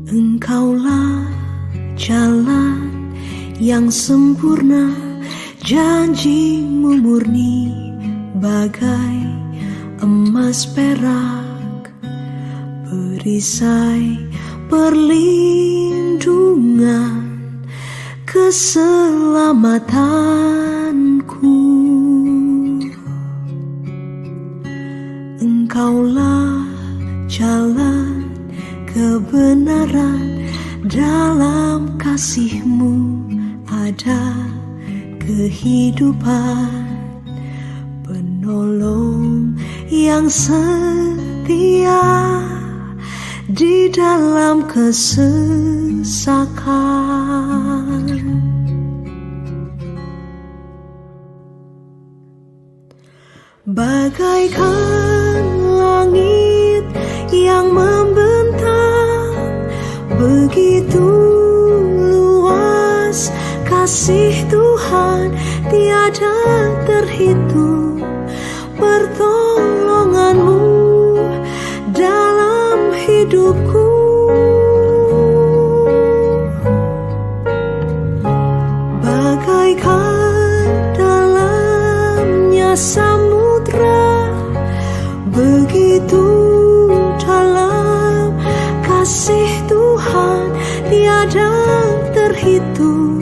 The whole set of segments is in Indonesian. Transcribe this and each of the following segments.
Engkaulah jalan yang sempurna, janjimu murni bagai emas perak, perisai perlindungan keselamatanku. Engkaulah jalan kebenaran, dalam kasih-Mu ada kehidupan, penolong yang setia di dalam kesesakan. Bagaikan langit yang membentang, begitu luas kasih Tuhan, tiada terhitung pertolongan-Mu dalam hidupku. Bagaikan dalamnya samudra, begitu dalam kasih Tuhan, tiada terhitung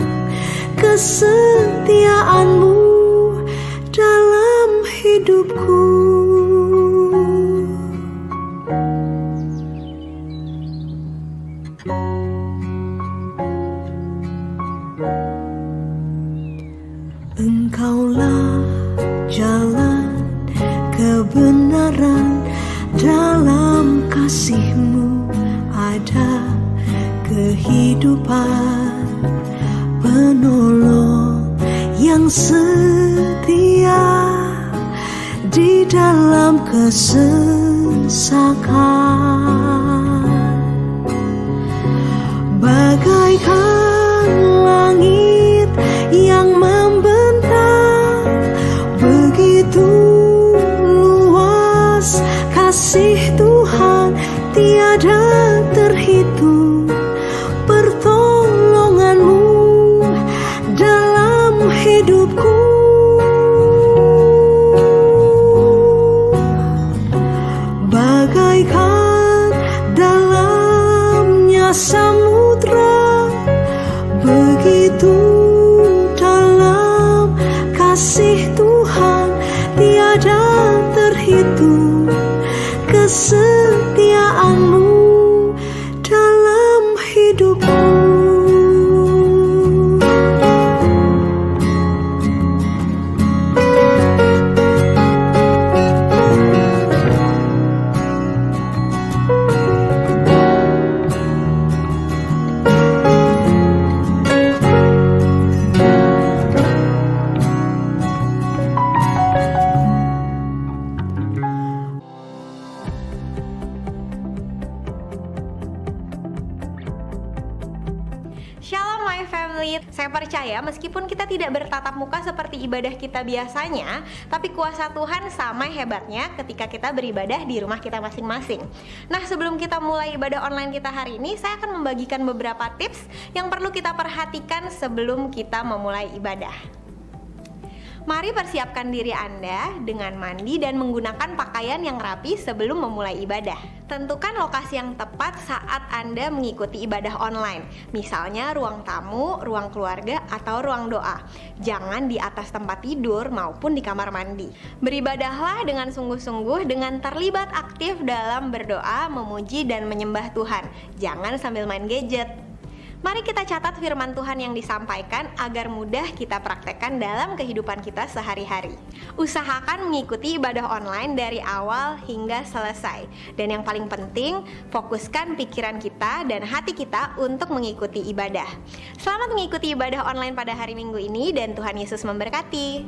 kesetiaan-Mu dalam hidupku. Engkaulah jalan kebenaran, dalam kasih-Mu ada kehidupan, penolong yang setia di dalam kesesakan. Bagaikan langit yang membentang, begitu luas kasih Tuhan, tiada terhitung pertolongan-Mu dalam hidupku. Bagaikan dalamnya samudra, begitu dalam kasih Tuhan, tiada terhitung kesetiaan-Mu dalam hidupku. Shalom my family. Saya percaya meskipun kita tidak bertatap muka seperti ibadah kita biasanya, tapi kuasa Tuhan sama hebatnya ketika kita beribadah di rumah kita masing-masing. Nah, sebelum kita mulai ibadah online kita hari ini, saya akan membagikan beberapa tips yang perlu kita perhatikan sebelum kita memulai ibadah. Mari persiapkan diri Anda dengan mandi dan menggunakan pakaian yang rapi sebelum memulai ibadah. Tentukan lokasi yang tepat saat Anda mengikuti ibadah online, misalnya ruang tamu, ruang keluarga, atau ruang doa. Jangan di atas tempat tidur maupun di kamar mandi. Beribadahlah dengan sungguh-sungguh dengan terlibat aktif dalam berdoa, memuji, dan menyembah Tuhan. Jangan sambil main gadget. Mari kita catat firman Tuhan yang disampaikan agar mudah kita praktekkan dalam kehidupan kita sehari-hari. Usahakan mengikuti ibadah online dari awal hingga selesai. Dan yang paling penting, fokuskan pikiran kita dan hati kita untuk mengikuti ibadah. Selamat mengikuti ibadah online pada hari Minggu ini dan Tuhan Yesus memberkati.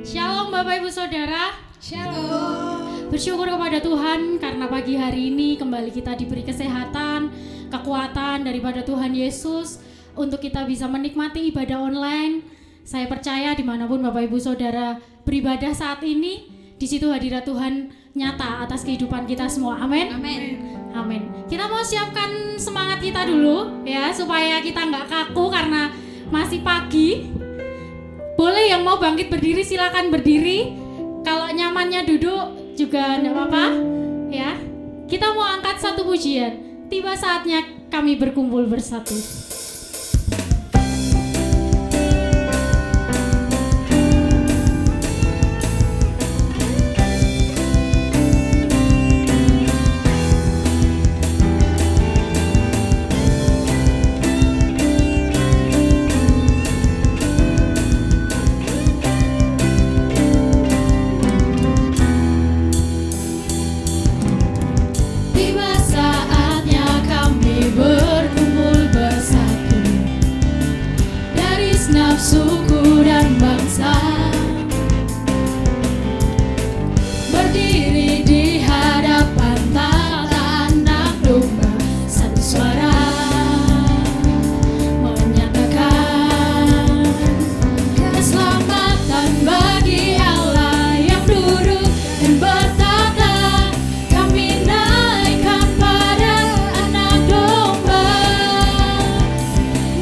Shalom Bapak Ibu Saudara. Shalom. Bersyukur kepada Tuhan karena pagi hari ini kembali kita diberi kesehatan, kekuatan daripada Tuhan Yesus untuk kita bisa menikmati ibadah online. Saya percaya dimanapun Bapak Ibu Saudara beribadah saat ini, di situ hadirat Tuhan nyata atas kehidupan kita semua. Amin. Amin. Amin. Kita mau siapkan semangat kita dulu ya, supaya kita nggak kaku karena masih pagi. Boleh yang mau bangkit berdiri silakan berdiri. Kalau nyamannya duduk juga enggak apa-apa ya. Kita mau angkat satu pujian. Tiba saatnya kami berkumpul bersatu. Suku dan bangsa berdiri di hadapan tahta Anak Domba, satu suara menyatakan keselamatan bagi Allah yang duduk dan bertata. Kami naikkan pada Anak Domba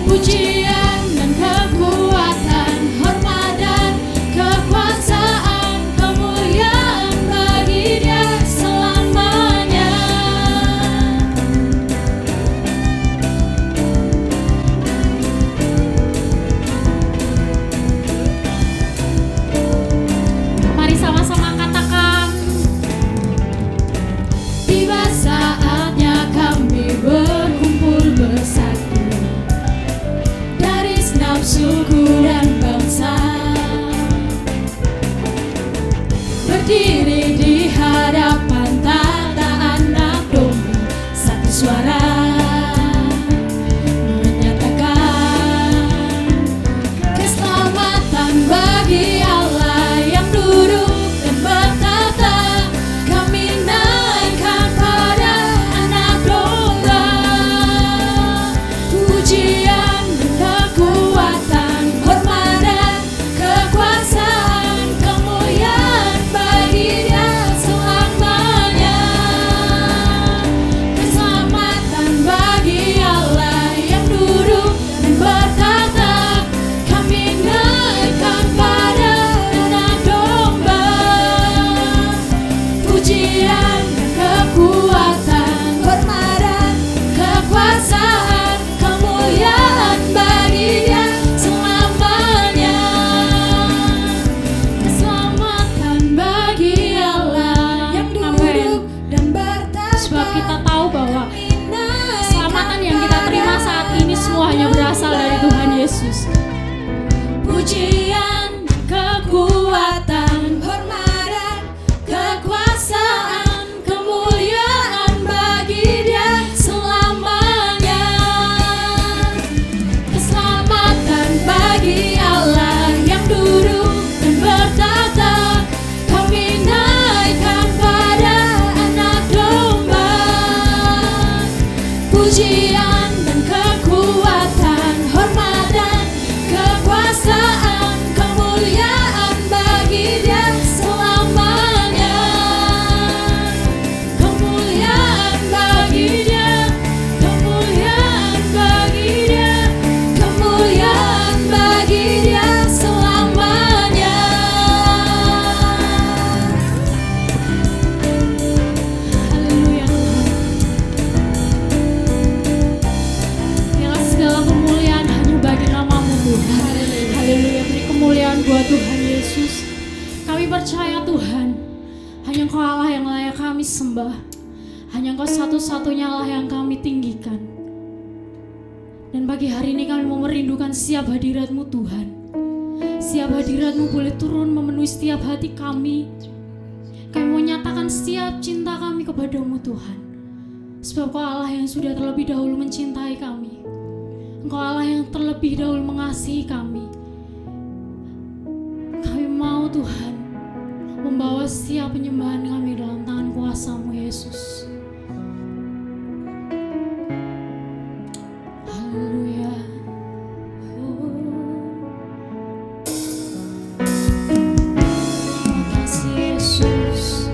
pujian dan kekuatan, hormat dan kekuasaan, kemuliaan bagi Dia selamanya. Mari sama-sama katakan. Tiba saatnya kami berkumpul bersatu dari segenap suku dan bangsa, berdiri di hadapan tahta Anak Domba, satu suara menyatakan keselamatan bagi Allah yang duduk dan bertata. Kami naikkan pada Anak Domba pujian dan kekuatan, hormat dan kekuasaan, kemuliaan bagi Dia selamanya. Keselamatan bagi Allah yang duduk dan bertata. Kami naikkan pada Anak Domba pujian dan kekuatan, hormat dan kekuasaan, kemuliaan bagi Dia selamanya. Keselamatan bagi Allah yang duduk dan bertata. Sebab kita tahu bahwa keselamatan yang kita terima saat ini semua hanya berasal dari Tuhan Yesus. Pujian, kekuatan, hormat dan kekuasaan, kemuliaan bagi Dia selamanya. Keselamatan bagi Allah yang duduk dan bertata. Kami naikkan pada Anak Domba pujian dan kekuatan, hormat dan kekuasaan, kemuliaan bagi Dia selamanya. Kemuliaan bagi Dia, kemuliaan bagi Dia, kemuliaan bagi Dia selamanya. Haleluya Tuhan. Biarlah segala kemuliaan hanya bagi nama-Mu Tuhan. Haleluya. Beri kemuliaan buat Tuhan Yesus. Kami percaya Tuhan, hanya Engkau Allah yang layak kami sembah. Hanya Engkau satu-satunya Allah yang kami tinggikan. Dan pagi hari ini kami mau merindukan setiap hadirat-Mu Tuhan. Setiap hadirat-Mu boleh turun memenuhi setiap hati kami. Kami mau nyatakan setiap cinta kami kepadamu Tuhan. Sebab Kau Allah yang sudah terlebih dahulu mencintai kami. Engkau Allah yang terlebih dahulu mengasihi kami. Kami mau Tuhan membawa setiap penyembahan kami dalam tangan kuasa-Mu Yesus. Haleluya. Terima kasih Yesus,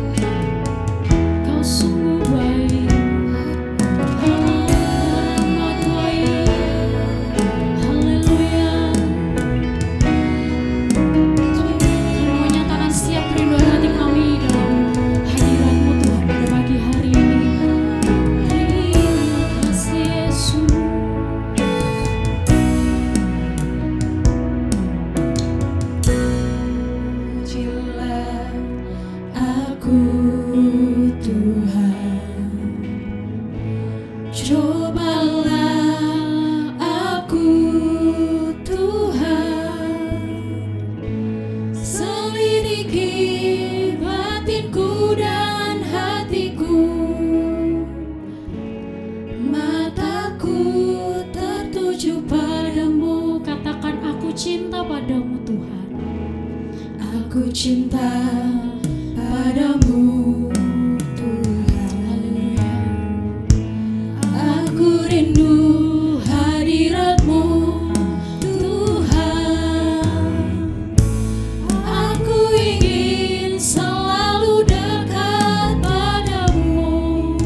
Kau sungguh baik. Amat baik. Haleluya. Kami menyatakan setiap kerinduan hati kami dalam hadirat-Mu Tuhan pada pagi hari ini. Terima kasih Yesus. Pujilah aku Tuhan, cobalah aku Tuhan, selidiki batinku dan hatiku, mataku tertuju padamu. Katakan aku cinta padamu Tuhan. Aku cinta padamu Tuhan. Haleluya. Aku rindu hadirat-Mu Tuhan. Aku ingin selalu dekat padamu,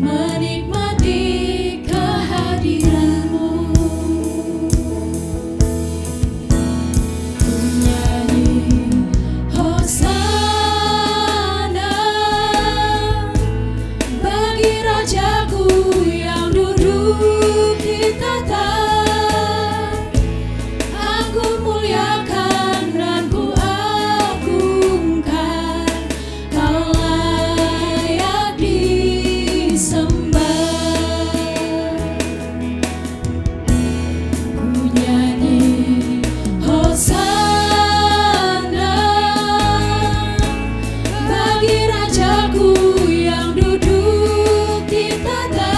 menikmati kehadiran-Mu. Nyanyi Hosana bagi Rajaku yang duduk di tahta. Aku muliakan dan ku agungkan, Kau layak disembah. Ku nyanyi Hosana bagi Rajaku yang duduk di tahta.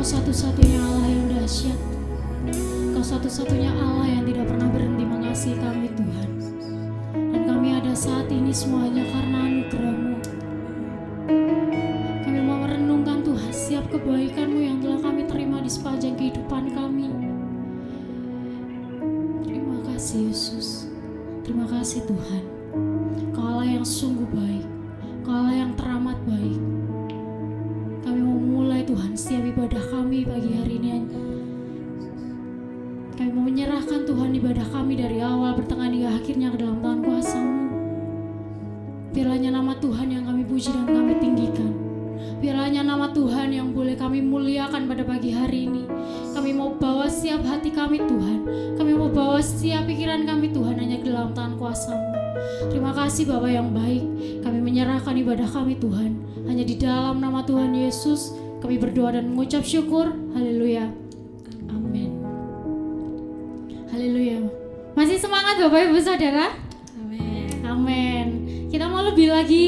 satu-satunya Allah yang dahsyat. Kau satu-satunya Allah yang tidak pernah berhenti mengasihi kami Tuhan. Dan kami ada saat ini semuanya karena anugerah-Mu. Kami mau merenungkan Tuhan setiap kebaikan-Mu yang telah kami terima di sepanjang kehidupan kami. Terima kasih Yesus. Terima kasih Tuhan. Kau Allah yang sungguh baik. Kau Allah yang teramat baik. Kami mau mulai Tuhan setiap ibadah kami pagi hari ini. Kami mau menyerahkan Tuhan ibadah kami dari awal, pertengahan hingga akhirnya ke dalam tangan kuasa-Mu. Biarlah nama Tuhan yang kami puji dan kami tinggikan. Biarlah nama Tuhan yang boleh kami muliakan pada pagi hari ini. Kami mau bawa setiap hati kami Tuhan. Kami mau bawa setiap pikiran kami Tuhan hanya ke dalam tangan kuasa-Mu. Terima kasih Bapa yang baik. Kami menyerahkan ibadah kami Tuhan hanya di dalam nama Tuhan Yesus. Kami berdoa dan mengucap syukur. Haleluya. Amin. Haleluya. Masih semangat Bapak Ibu Saudara? Amin. Amin. Kita mau lebih lagi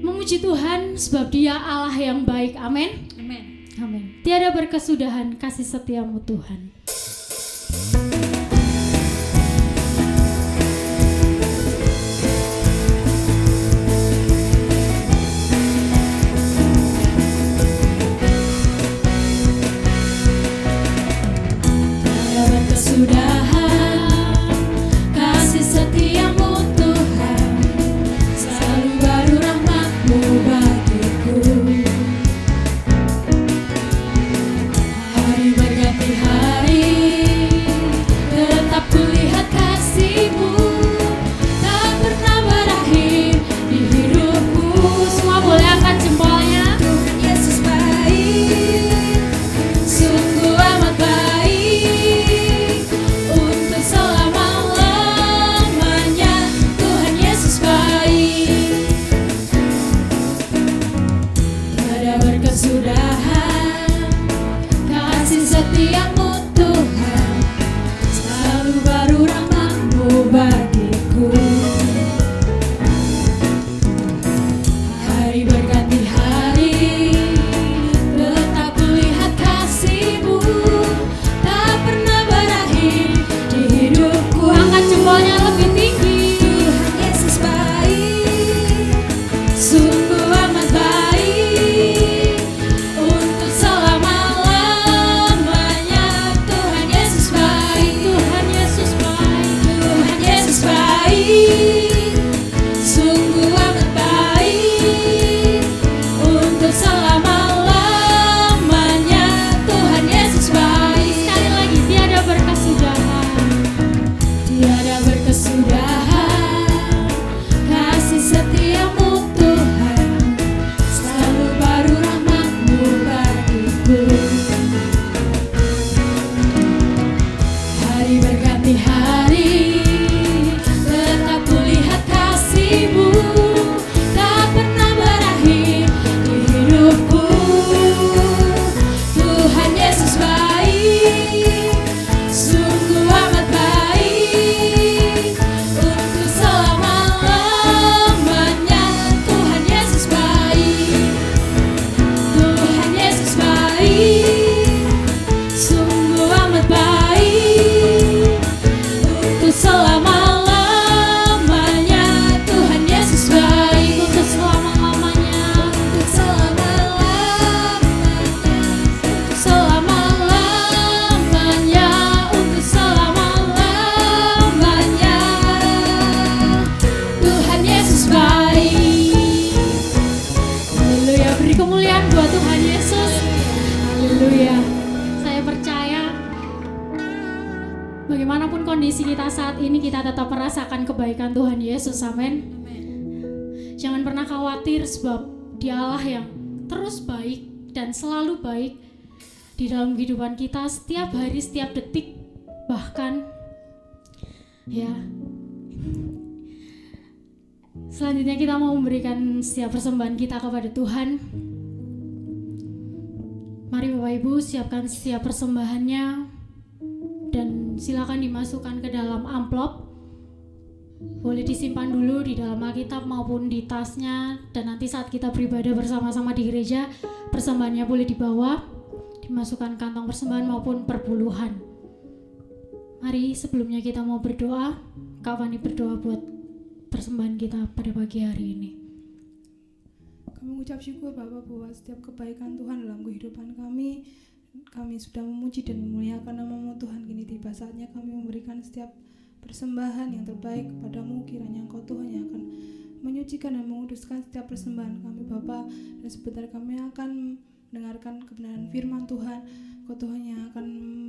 memuji Tuhan sebab Dia Allah yang baik. Amin. Amin. Amin. Tiada berkesudahan kasih setiamu Tuhan. Kesudahan kasih setiamu Tuhan, selalu baru rahmat-Mu bagiku. Hari berganti hari, tetap kulihat kasih-Mu, tak pernah berakhir di hidupku. Semua boleh angkat jempolnya. Tuhan Yesus baik, sungguh amat baik. Kesudahan kasih setiamu Tuhan, selalu baru rahmat-Mu bagiku. Hari berganti hari, tetap kulihat kasih-Mu, tak pernah berakhir bagaimanapun kondisi kita saat ini, kita tetap merasakan kebaikan Tuhan Yesus. Amin. Jangan pernah khawatir, sebab Dia Allah yang terus baik dan selalu baik di dalam kehidupan kita setiap hari, setiap detik, bahkan ya. Selanjutnya kita mau memberikan setiap persembahan kita kepada Tuhan. Mari Bapak Ibu siapkan setiap persembahannya dan silakan dimasukkan ke dalam amplop. Boleh disimpan dulu di dalam Alkitab maupun di tasnya, dan nanti saat kita beribadah bersama-sama di gereja, persembahannya boleh dibawa, dimasukkan kantong persembahan maupun perpuluhan. Mari sebelumnya kita mau berdoa. Kak Fani berdoa buat persembahan kita pada pagi hari ini. Kami mengucap syukur Bapak buat setiap kebaikan Tuhan dalam kehidupan kami. Kami sudah memuji dan memuliakan nama-Mu Tuhan. Kini tiba saatnya kami memberikan setiap persembahan yang terbaik kepadamu. Kiranya Engkau Tuhan yang akan menyucikan dan menguduskan setiap persembahan kami Bapa. Dan sebentar kami akan mendengarkan kebenaran firman Tuhan. Engkau Tuhan yang akan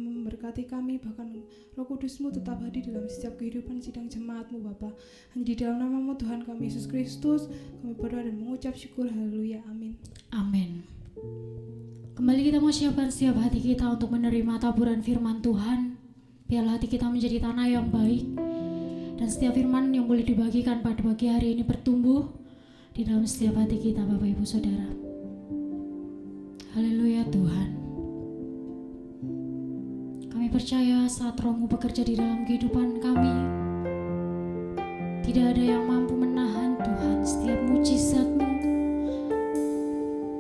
memberkati kami, bahkan Roh Kudus-Mu tetap hadir dalam setiap kehidupan sidang jemaat-Mu Bapa. Hanya di dalam nama-Mu Tuhan kami Yesus Kristus kami berdoa dan mengucap syukur. Haleluya, amin. Amin. Kembali kita mau siapkan setiap hati kita untuk menerima taburan firman Tuhan. Biarlah hati kita menjadi tanah yang baik, dan setiap firman yang boleh dibagikan pada pagi hari ini bertumbuh di dalam setiap hati kita Bapak Ibu Saudara. Haleluya Tuhan. Kami percaya saat Roh-Mu bekerja di dalam kehidupan kami, tidak ada yang mampu menahan Tuhan setiap mujizat-Mu.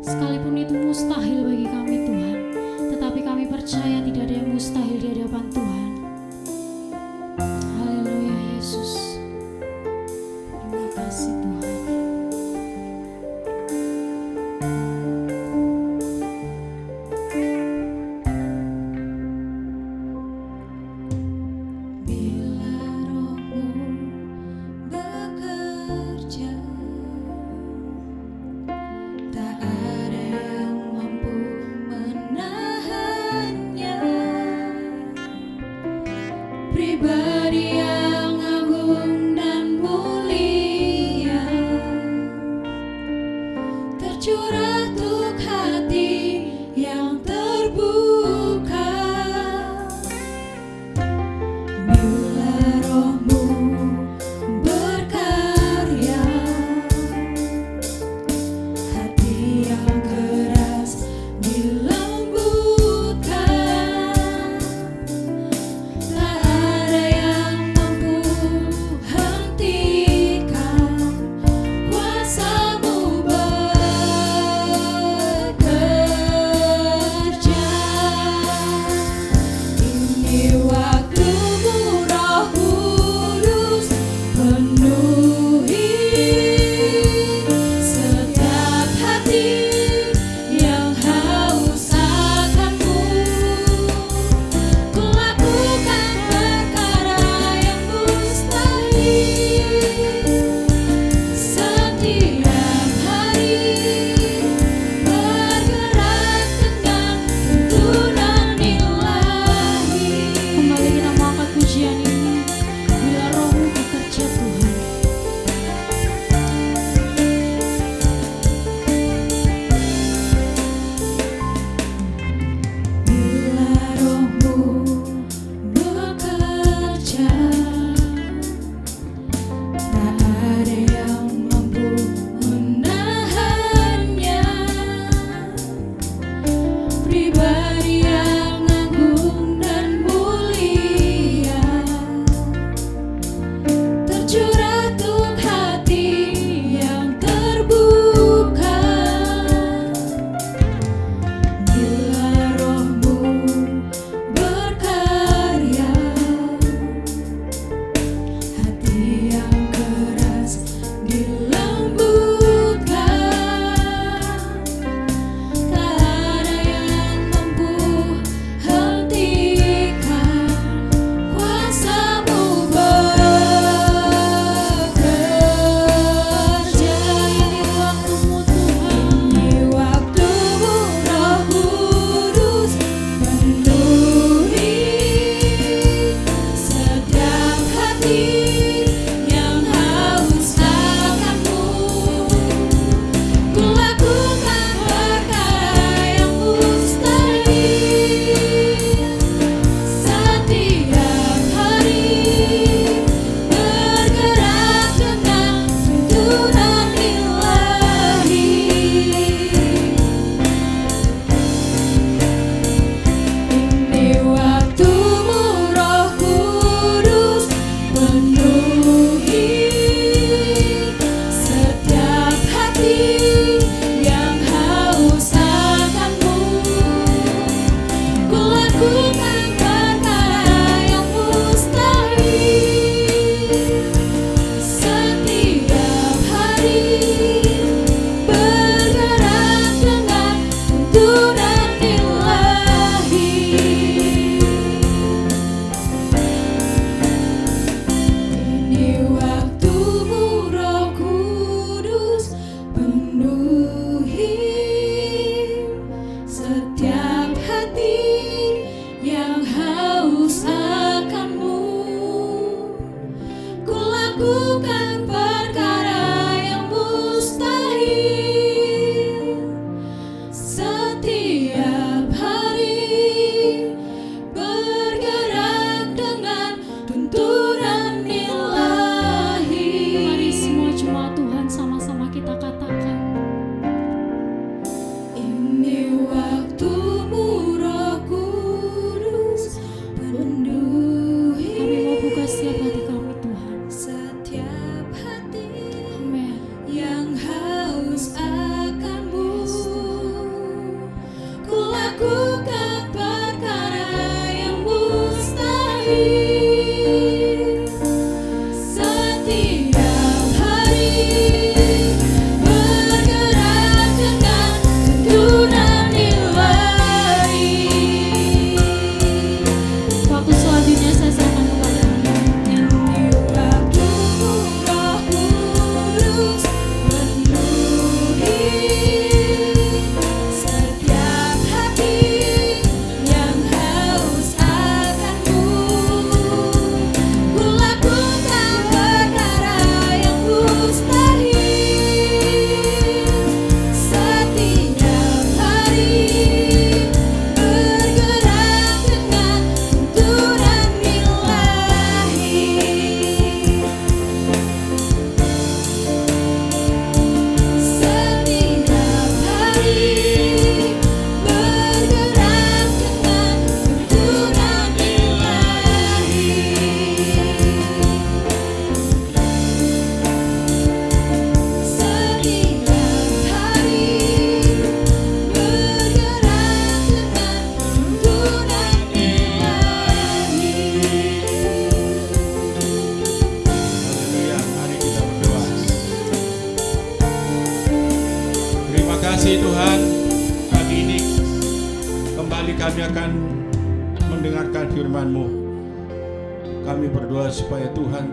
Sekalipun itu mustahil bagi kami Tuhan, tetapi kami percaya tidak ada yang mustahil di hadapan Tuhan. Haleluya Yesus. Terima kasih Tuhan. Bila Roh-Mu bekerja, tak ada yang mampu menahannya. akan mendengarkan firman-Mu. Kami berdoa supaya Tuhan,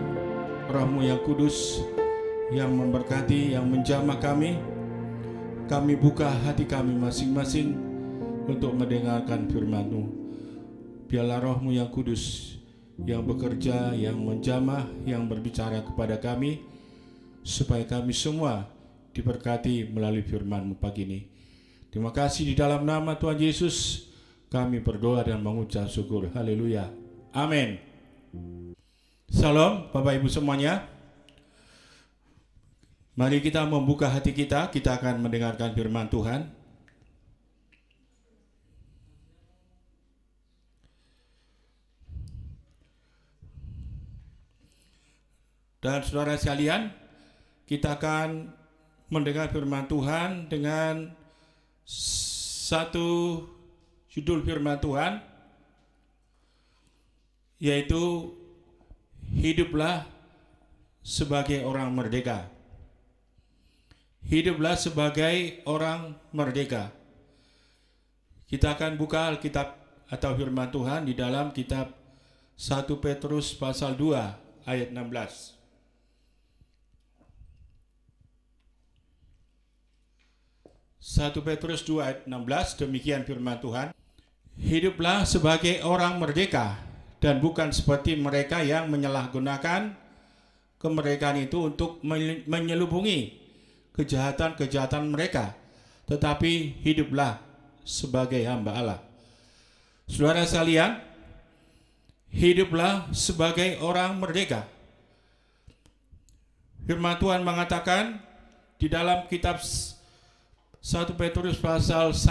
Roh-Mu yang kudus, yang memberkati, yang menjamah kami buka hati kami masing-masing untuk mendengarkan firman-Mu. Biarlah Roh-Mu yang kudus yang bekerja, yang menjamah, yang berbicara kepada kami, supaya kami semua diberkati melalui firman-Mu pagi ini. Terima kasih, di dalam nama Tuhan Yesus kami berdoa dan mengucap syukur. Haleluya. Amin. Salam Bapak Ibu semuanya. Mari kita membuka hati kita akan mendengarkan firman Tuhan. Dan saudara sekalian, kita akan mendengar firman Tuhan dengan satu judul firman Tuhan, yaitu hiduplah sebagai orang merdeka. Hiduplah sebagai orang merdeka. Kita akan buka Alkitab atau firman Tuhan di dalam kitab 1 Petrus pasal 2 ayat 16. 1 Petrus 2 ayat 16, demikian firman Tuhan. Hiduplah sebagai orang merdeka dan bukan seperti mereka yang menyalahgunakan kemerdekaan itu untuk menyelubungi kejahatan-kejahatan mereka, tetapi hiduplah sebagai hamba Allah. Saudara sekalian, hiduplah sebagai orang merdeka. Firman Tuhan mengatakan di dalam kitab 1 Petrus pasal 1,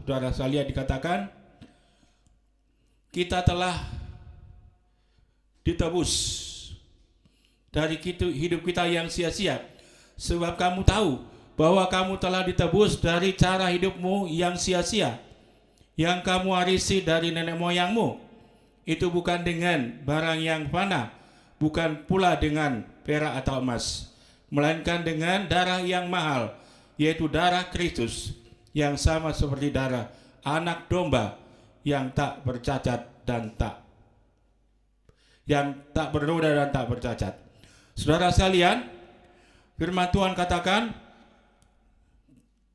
saudara sekalian, dikatakan kita telah ditebus dari hidup kita yang sia-sia. Sebab kamu tahu bahwa kamu telah ditebus dari cara hidupmu yang sia-sia, yang kamu warisi dari nenek moyangmu. Itu bukan dengan barang yang fana, bukan pula dengan perak atau emas, melainkan dengan darah yang mahal, yaitu darah Kristus, yang sama seperti darah anak domba yang tak bercacat dan tak bernoda dan tak bercacat. Saudara sekalian, firman Tuhan katakan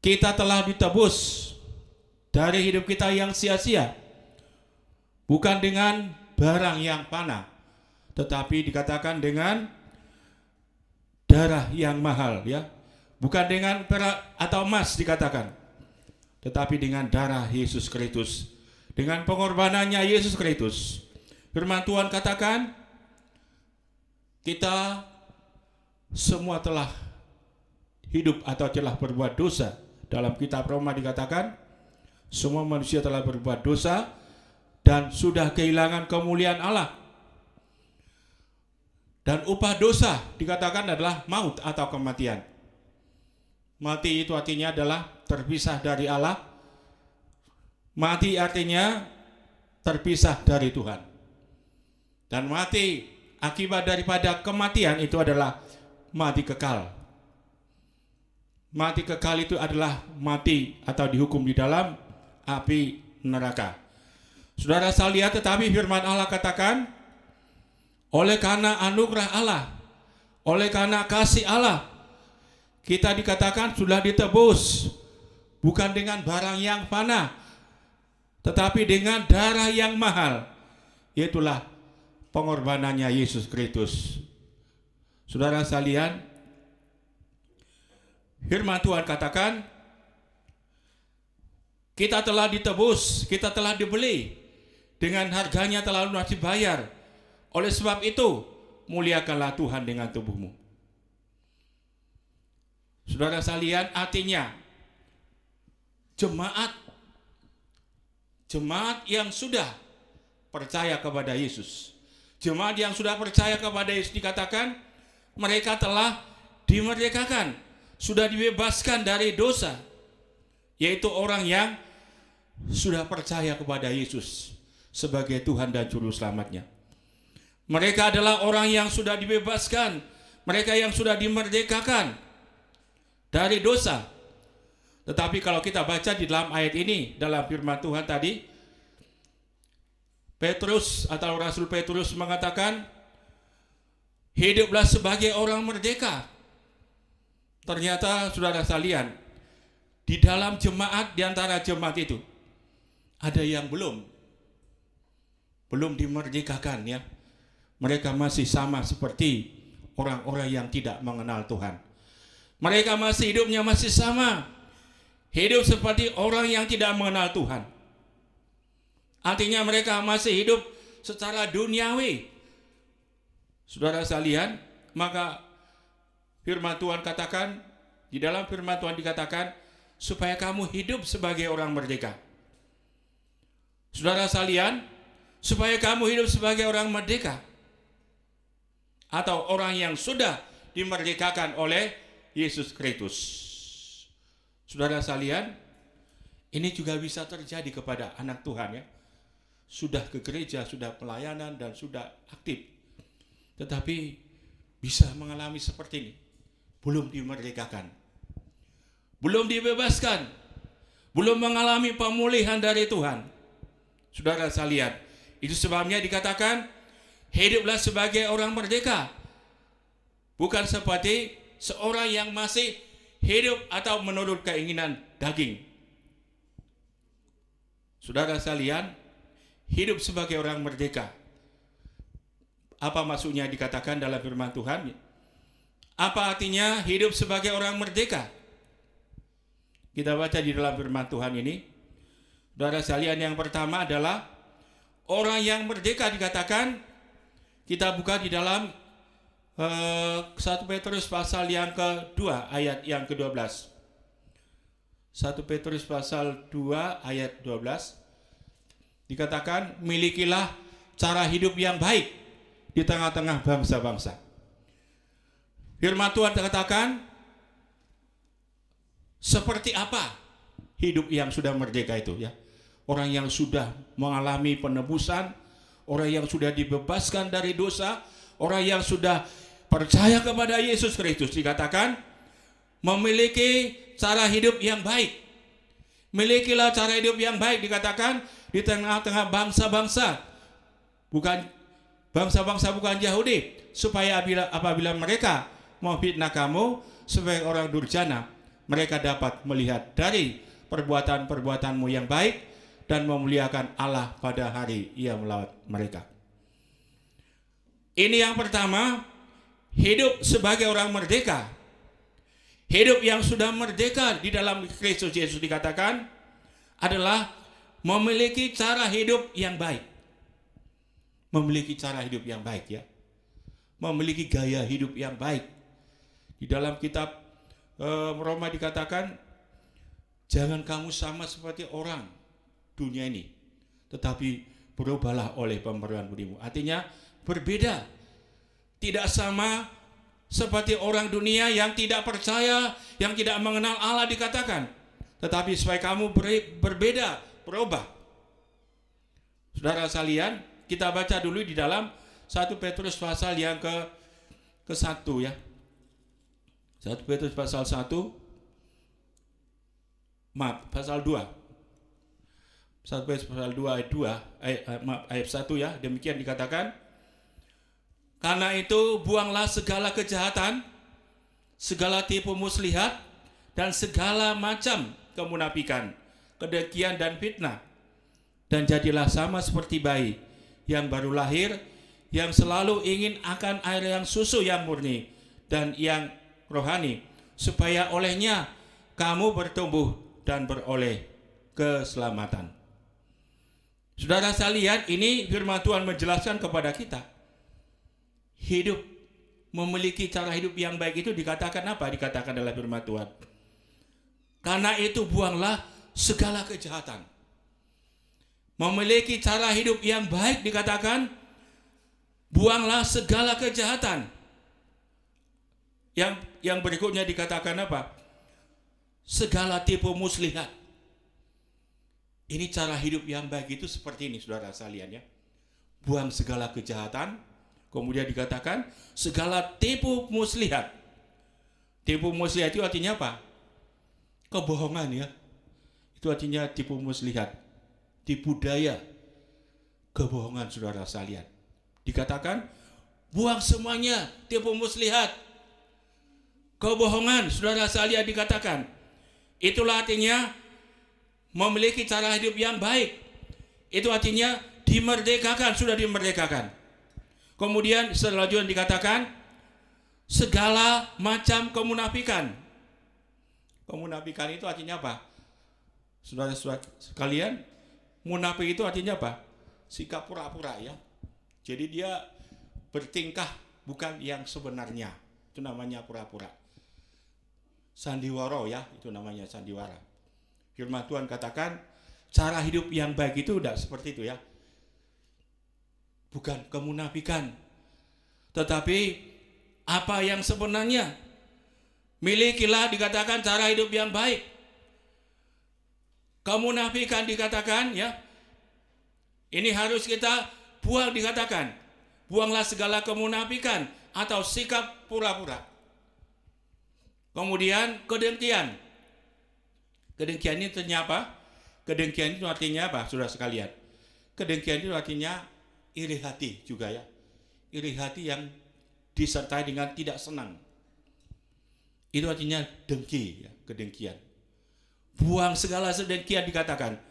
kita telah ditebus dari hidup kita yang sia-sia, bukan dengan barang yang fana, tetapi dikatakan dengan darah yang mahal, ya. Bukan dengan perak atau emas dikatakan, tetapi dengan darah Yesus Kristus, dengan pengorbanannya Yesus Kristus. Firman Tuhan katakan kita semua telah hidup atau telah berbuat dosa. Dalam kitab Roma dikatakan semua manusia telah berbuat dosa dan sudah kehilangan kemuliaan Allah. Dan upah dosa dikatakan adalah maut atau kematian. Mati itu artinya adalah terpisah dari Allah. Mati artinya terpisah dari Tuhan. Dan mati akibat daripada kematian itu adalah mati kekal. Mati kekal itu adalah mati atau dihukum di dalam api neraka. Saudara sekalian, tetapi firman Allah katakan, oleh karena anugerah Allah, oleh karena kasih Allah, kita dikatakan sudah ditebus, bukan dengan barang yang fana, tetapi dengan darah yang mahal, yaitulah pengorbanannya Yesus Kristus. Saudara sekalian, firman Tuhan katakan kita telah ditebus, kita telah dibeli, dengan harganya telah lunas dibayar. Oleh sebab itu, muliakanlah Tuhan dengan tubuhmu. Saudara sekalian, artinya jemaat yang sudah percaya kepada Yesus, jemaat yang sudah percaya kepada Yesus dikatakan mereka telah dimerdekakan, sudah dibebaskan dari dosa, yaitu orang yang sudah percaya kepada Yesus sebagai Tuhan dan Juru Selamatnya. Mereka adalah orang yang sudah dibebaskan, mereka yang sudah dimerdekakan dari dosa. Tetapi kalau kita baca di dalam ayat ini, dalam firman Tuhan tadi, Petrus atau Rasul Petrus mengatakan, hiduplah sebagai orang merdeka. Ternyata saudara sekalian, di dalam jemaat, di antara jemaat itu ada yang belum dimerdekakan ya. Mereka masih sama seperti orang-orang yang tidak mengenal Tuhan. Mereka masih hidupnya masih sama, hidup seperti orang yang tidak mengenal Tuhan. Artinya mereka masih hidup secara duniawi. Saudara sekalian, maka firman Tuhan katakan, di dalam firman Tuhan dikatakan, supaya kamu hidup sebagai orang merdeka. Saudara sekalian, supaya kamu hidup sebagai orang merdeka, atau orang yang sudah dimerdekakan oleh Yesus Kristus. Saudara sekalian, ini juga bisa terjadi kepada anak Tuhan ya. Sudah ke gereja, sudah pelayanan, dan sudah aktif, tetapi bisa mengalami seperti ini. Belum dimerdekakan, belum dibebaskan, belum mengalami pemulihan dari Tuhan. Saudara sekalian, itu sebabnya dikatakan, hiduplah sebagai orang merdeka. Bukan seperti seorang yang masih hidup atau menurut keinginan daging. Saudara sekalian, hidup sebagai orang merdeka. Apa maksudnya dikatakan dalam firman Tuhan? Apa artinya hidup sebagai orang merdeka? Kita baca di dalam firman Tuhan ini. Saudara sekalian, yang pertama adalah orang yang merdeka dikatakan, kita buka di dalam 1 Petrus pasal yang kedua ayat yang ke-12. 1 Petrus pasal 2 ayat 12 dikatakan, milikilah cara hidup yang baik di tengah-tengah bangsa-bangsa. Firman Tuhan katakan, seperti apa hidup yang sudah merdeka itu ya. Orang yang sudah mengalami penebusan, orang yang sudah dibebaskan dari dosa, orang yang sudah percaya kepada Yesus Kristus, dikatakan memiliki cara hidup yang baik. Milikilah cara hidup yang baik, dikatakan di tengah-tengah bangsa-bangsa, bukan bangsa-bangsa bukan Yahudi, supaya apabila mereka memfitnah kamu sebagai orang durjana, mereka dapat melihat dari perbuatan-perbuatanmu yang baik dan memuliakan Allah pada hari Ia melawat mereka. Ini yang pertama, hidup sebagai orang merdeka. Hidup yang sudah merdeka di dalam Kristus Yesus dikatakan adalah memiliki cara hidup yang baik. Memiliki cara hidup yang baik ya. Memiliki gaya hidup yang baik. Di dalam kitab Roma dikatakan, jangan kamu sama seperti orang dunia ini, tetapi berubahlah oleh pembaruan budimu. Artinya berbeda, tidak sama seperti orang dunia yang tidak percaya, yang tidak mengenal Allah dikatakan, tetapi supaya kamu berbeda, berubah. Saudara sekalian, kita baca dulu di dalam 1 Petrus pasal yang ke-1 ya. 1 Petrus pasal 1, pasal 2. 1 Petrus pasal 2 ayat 1 ya, demikian dikatakan, karena itu buanglah segala kejahatan, segala tipu muslihat, dan segala macam kemunafikan, kedengkian dan fitnah, dan jadilah sama seperti bayi yang baru lahir, yang selalu ingin akan air yang susu yang murni dan yang rohani, supaya olehnya kamu bertumbuh dan beroleh keselamatan. Saudara sekalian, ini firman Tuhan menjelaskan kepada kita, hidup, memiliki cara hidup yang baik itu dikatakan apa? Dikatakan dalam firman Tuhan, karena itu buanglah segala kejahatan. Memiliki cara hidup yang baik dikatakan, buanglah segala kejahatan. Yang berikutnya dikatakan apa? Segala tipu muslihat. Ini cara hidup yang baik itu seperti ini, saudara sekalian ya. Buang segala kejahatan, kemudian dikatakan segala tipu muslihat. Tipu muslihat itu artinya apa? Kebohongan ya. Itu artinya tipu muslihat, tipu daya, kebohongan saudara sekalian. Dikatakan buang semuanya tipu muslihat. Kebohongan saudara sekalian dikatakan. Itulah artinya memiliki cara hidup yang baik. Itu artinya dimerdekakan, sudah dimerdekakan. Kemudian selanjutnya dikatakan segala macam kemunafikan. Kemunafikan itu artinya apa? Saudara-saudara sekalian, munafik itu artinya apa? Sikap pura-pura ya. Jadi dia bertingkah bukan yang sebenarnya. Itu namanya pura-pura. Sandiwara ya, itu namanya sandiwara. Firman Tuhan katakan cara hidup yang baik itu tidak seperti itu ya. Bukan kemunafikan, tetapi apa yang sebenarnya. Milikilah dikatakan cara hidup yang baik. Kemunafikan dikatakan ya. Ini harus kita buang dikatakan. Buanglah segala kemunafikan atau sikap pura-pura. Kemudian kedengkian. Kedengkian ini artinya apa? Kedengkian itu artinya apa, saudara sekalian? Kedengkian itu artinya iri hati juga ya. Iri hati yang disertai dengan tidak senang. Itu artinya dengki ya, kedengkian. Buang segala sedengkian dikatakan.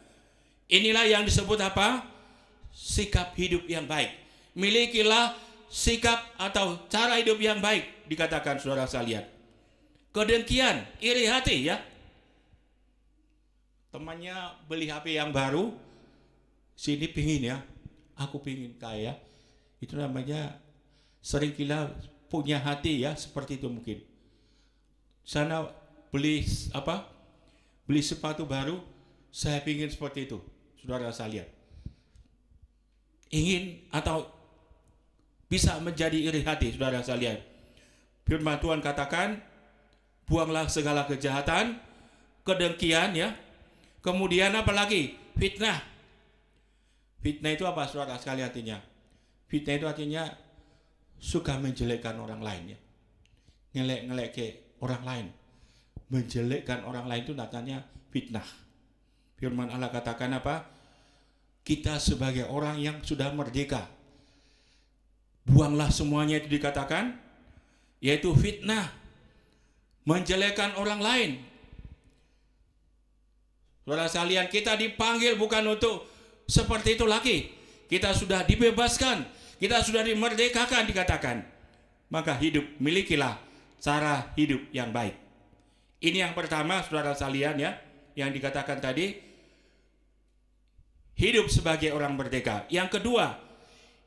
Inilah yang disebut apa? Sikap hidup yang baik. Milikilah sikap atau cara hidup yang baik dikatakan saudara sekalian. Kedengkian, iri hati ya. Temannya beli HP yang baru, sini pingin ya, aku pingin kaya. Itu namanya seringkali punya hati ya, seperti itu mungkin. Sana beli apa? Beli sepatu baru, saya pingin seperti itu, saudara sekalian. Ingin atau bisa menjadi iri hati, saudara sekalian. Firman Tuhan katakan, buanglah segala kejahatan, kedengkian ya. Kemudian apa lagi? Fitnah. Fitnah itu apa saudara sekalian artinya? Fitnah itu artinya suka menjelekkan orang lain ya. Ngelek-ngelek ke orang lain. Menjelekkan orang lain itu namanya fitnah. Firman Allah katakan apa? Kita sebagai orang yang sudah merdeka, buanglah semuanya itu dikatakan, yaitu fitnah. Menjelekkan orang lain. Saudara sekalian, kita dipanggil bukan untuk seperti itu lagi. Kita sudah dibebaskan, kita sudah dimerdekakan dikatakan. Maka hidup, milikilah cara hidup yang baik. Ini yang pertama saudara sekalian ya, yang dikatakan tadi, hidup sebagai orang merdeka. Yang kedua,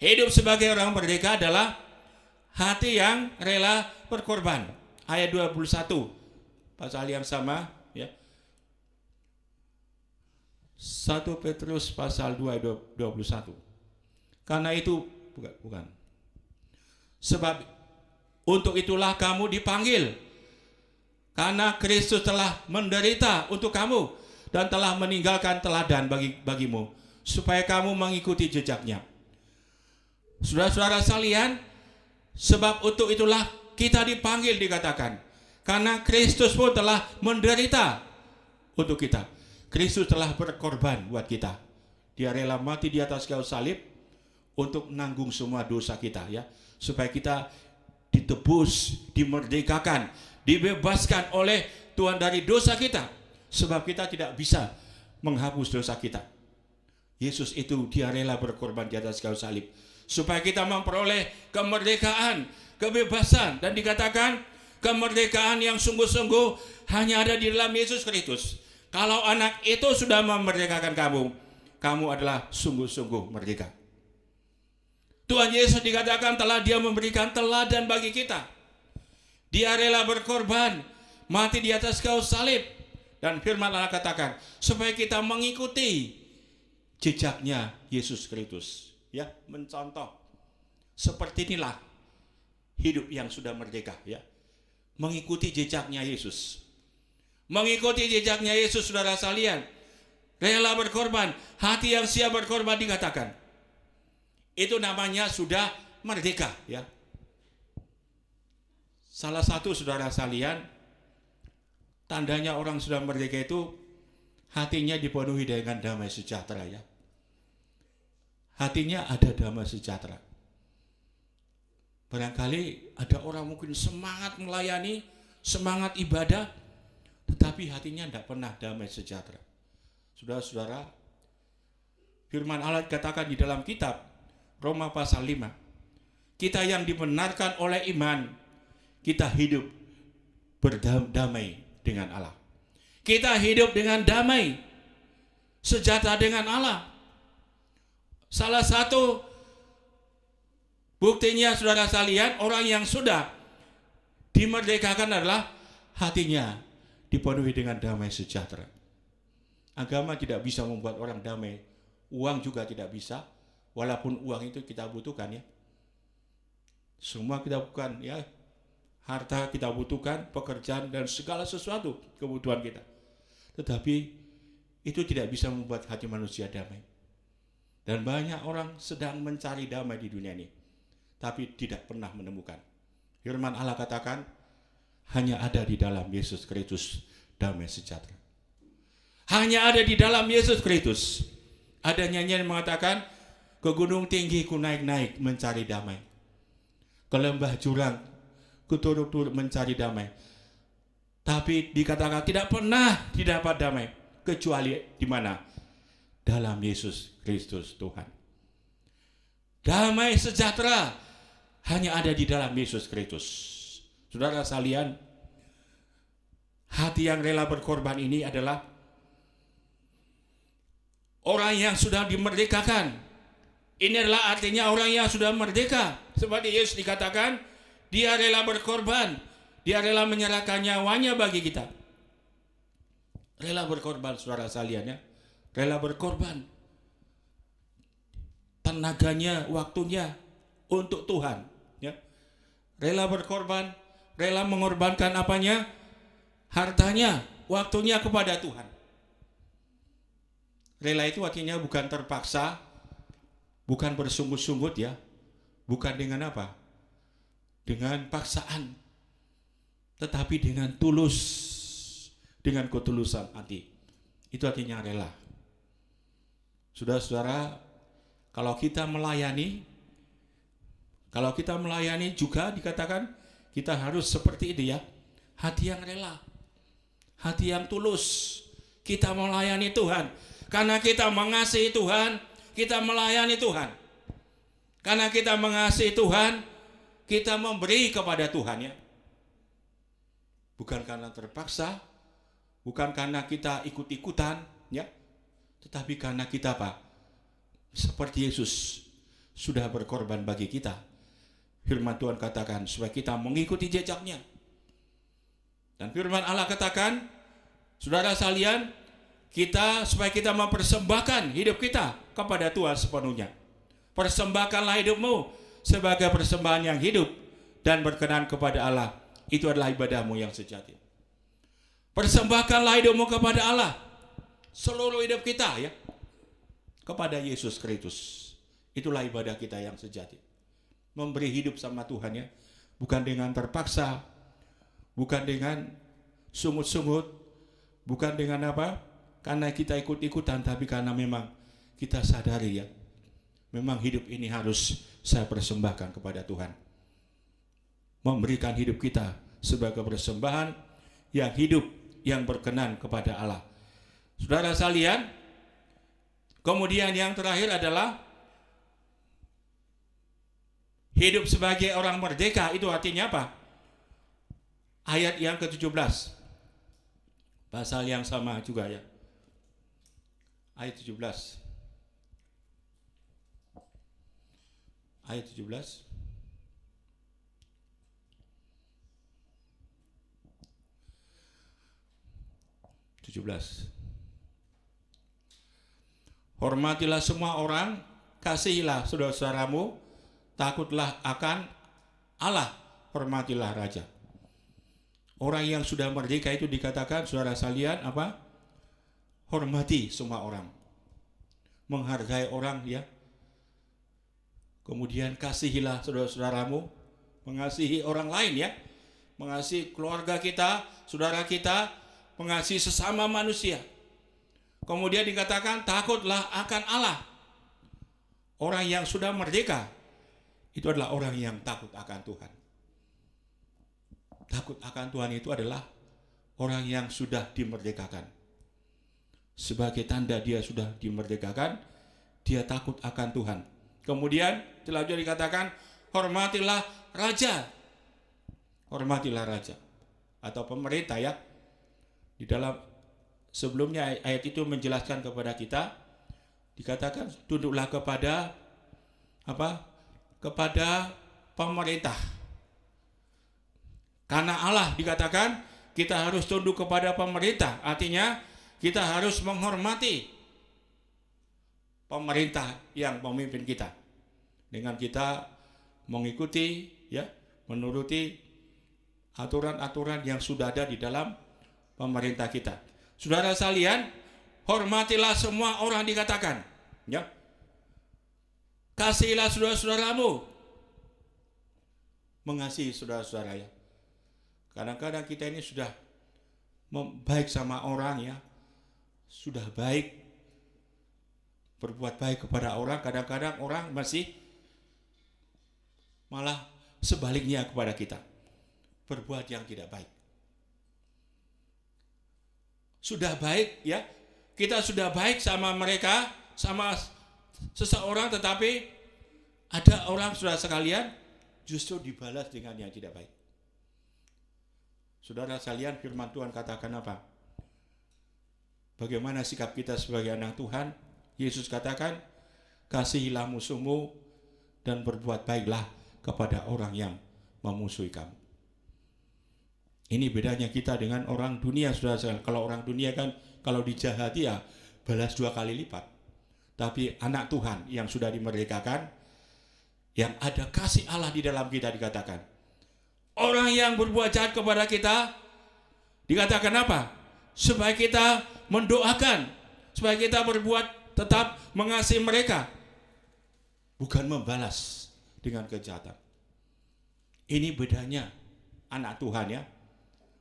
hidup sebagai orang merdeka adalah hati yang rela berkorban. Ayat 21, pasal yang sama ya. 1 Petrus pasal 2 ayat 21. Karena itu bukan. Sebab untuk itulah kamu dipanggil. Karena Kristus telah menderita untuk kamu dan telah meninggalkan teladan bagimu supaya kamu mengikuti jejaknya. Saudara-saudara sekalian, sebab untuk itulah kita dipanggil dikatakan. Karena Kristus pun telah menderita untuk kita. Kristus telah berkorban buat kita. Dia rela mati di atas kayu salib untuk menanggung semua dosa kita ya, supaya kita ditebus, dimerdekakan, dibebaskan oleh Tuhan dari dosa kita, sebab kita tidak bisa menghapus dosa kita. Yesus itu dia rela berkorban di atas kayu salib supaya kita memperoleh kemerdekaan, kebebasan, dan dikatakan kemerdekaan yang sungguh-sungguh hanya ada di dalam Yesus Kristus. Kalau anak itu sudah memerdekakan kamu, kamu adalah sungguh-sungguh merdeka. Tuhan Yesus dikatakan telah dia memberikan teladan bagi kita. Dia rela berkorban, mati di atas kayu salib. Dan firman Allah katakan, supaya kita mengikuti jejaknya Yesus Kristus. Ya, mencontoh. Seperti inilah hidup yang sudah merdeka. Ya, mengikuti jejaknya Yesus. Mengikuti jejaknya Yesus, saudara sekalian. Rela berkorban, hati yang siap berkorban dikatakan. Itu namanya sudah merdeka ya. Salah satu saudara sekalian, tandanya orang sudah merdeka itu hatinya dipenuhi dengan damai sejahtera ya. hatinya ada damai sejahtera. Barangkali ada orang mungkin semangat melayani, semangat ibadah, tetapi hatinya tidak pernah damai sejahtera. Saudara-saudara, firman Allah katakan di dalam kitab Roma pasal 5, kita yang dibenarkan oleh iman, kita hidup berdamai dengan Allah. Kita hidup dengan damai, sejahtera dengan Allah. Salah satu buktinya saudara sekalian, orang yang sudah dimerdekakan adalah hatinya dipenuhi dengan damai sejahtera. Agama tidak bisa membuat orang damai, uang juga tidak bisa, walaupun uang itu kita butuhkan ya. Semua kita butuhkan ya, harta kita butuhkan, pekerjaan dan segala sesuatu kebutuhan kita. Tetapi itu tidak bisa membuat hati manusia damai. Dan banyak orang sedang mencari damai di dunia ini, tapi tidak pernah menemukan. Firman Allah katakan, hanya ada di dalam Yesus Kristus damai sejahtera. Hanya ada di dalam Yesus Kristus. Ada nyanyian yang mengatakan, ke gunung tinggi ku naik-naik mencari damai. Ke lembah jurang ku turut-turut mencari damai. Tapi dikatakan tidak pernah didapat damai kecuali di mana? Dalam Yesus Kristus Tuhan. Damai sejahtera hanya ada di dalam Yesus Kristus. Saudara sekalian, hati yang rela berkorban ini adalah orang yang sudah dimerdekakan. Ini adalah artinya orang yang sudah merdeka. Seperti Yesus dikatakan, dia rela berkorban, dia rela menyerahkan nyawanya bagi kita. Rela berkorban, saudara sekalian ya. Rela berkorban tenaganya, waktunya untuk Tuhan ya. Rela berkorban, rela mengorbankan apanya? Hartanya, waktunya kepada Tuhan. Rela itu artinya bukan terpaksa, bukan bersungut-sungut ya. Bukan dengan apa? Dengan paksaan. Tetapi dengan tulus, dengan ketulusan hati. Itu artinya rela. Saudara-saudara, kalau kita melayani juga dikatakan kita harus seperti itu ya. Hati yang rela, hati yang tulus. Kita melayani Tuhan karena kita mengasihi Tuhan, kita melayani Tuhan. Karena kita mengasihi Tuhan, kita memberi kepada Tuhan ya. Bukan karena terpaksa, bukan karena kita ikut-ikutan ya. Tetapi karena kita apa? Seperti Yesus sudah berkorban bagi kita. Firman Tuhan katakan supaya kita mengikuti jejaknya. Dan firman Allah katakan, saudara sekalian, supaya kita mempersembahkan hidup kita kepada Tuhan sepenuhnya. Persembahkanlah hidupmu sebagai persembahan yang hidup dan berkenan kepada Allah. Itu adalah ibadahmu yang sejati. Persembahkanlah hidupmu kepada Allah. Seluruh hidup kita ya, kepada Yesus Kristus. Itulah ibadah kita yang sejati. Memberi hidup sama Tuhan ya, bukan dengan terpaksa, bukan dengan sungut-sungut, bukan dengan apa? Karena kita ikut-ikutan, tapi karena memang kita sadari ya, memang hidup ini harus saya persembahkan kepada Tuhan. Memberikan hidup kita sebagai persembahan yang hidup, yang berkenan kepada Allah. Saudara sekalian, kemudian yang terakhir adalah hidup sebagai orang merdeka. Itu artinya apa? Ayat yang ke-17. Pasal yang sama juga ya. Ayat 17. Ayat 17. Hormatilah semua orang, kasihilah saudara-saudaramu, takutlah akan Allah, hormatilah raja. Orang yang sudah merdeka itu dikatakan, saudara sekalian, apa? Hormati semua orang, menghargai orang ya. Kemudian kasihilah saudara-saudaramu, mengasihi orang lain ya, mengasihi keluarga kita, saudara kita, mengasihi sesama manusia. Kemudian dikatakan takutlah akan Allah. Orang yang sudah merdeka itu adalah orang yang takut akan Tuhan. Takut akan Tuhan itu adalah orang yang sudah dimerdekakan. Sebagai tanda dia sudah dimerdekakan, dia takut akan Tuhan. Kemudian selanjutnya dikatakan, hormatilah raja. Hormatilah raja atau pemerintah ya. Di dalam sebelumnya ayat itu menjelaskan kepada kita, dikatakan tunduklah kepada apa? Kepada pemerintah. Karena Allah dikatakan kita harus tunduk kepada pemerintah. Artinya kita harus menghormati pemerintah yang memimpin kita. Dengan kita mengikuti ya, menuruti aturan-aturan yang sudah ada di dalam pemerintah kita. Saudara sekalian, hormatilah semua orang dikatakan, ya. Kasihilah saudara-saudaramu. Mengasihi saudara-saudara ya. Kadang-kadang kita ini sudah baik sama orang ya. Sudah baik, berbuat baik kepada orang, kadang-kadang orang masih malah sebaliknya kepada kita, berbuat yang tidak baik. Sudah baik ya, kita sudah baik sama mereka, sama seseorang, tetapi ada orang saudara sekalian justru dibalas dengan yang tidak baik. Saudara sekalian, firman Tuhan katakan apa? Bagaimana sikap kita sebagai anak Tuhan? Yesus katakan, kasihilah musuhmu dan berbuat baiklah kepada orang yang memusuhi kamu. Ini bedanya kita dengan orang dunia, saudara. Kalau orang dunia kan kalau dijahati ya balas 2 kali lipat. Tapi anak Tuhan yang sudah dimerdekakan, yang ada kasih Allah di dalam kita dikatakan, orang yang berbuat jahat kepada kita dikatakan apa? Supaya kita mendoakan, supaya kita berbuat tetap mengasihi mereka, bukan membalas dengan kejahatan. Ini bedanya anak Tuhan ya.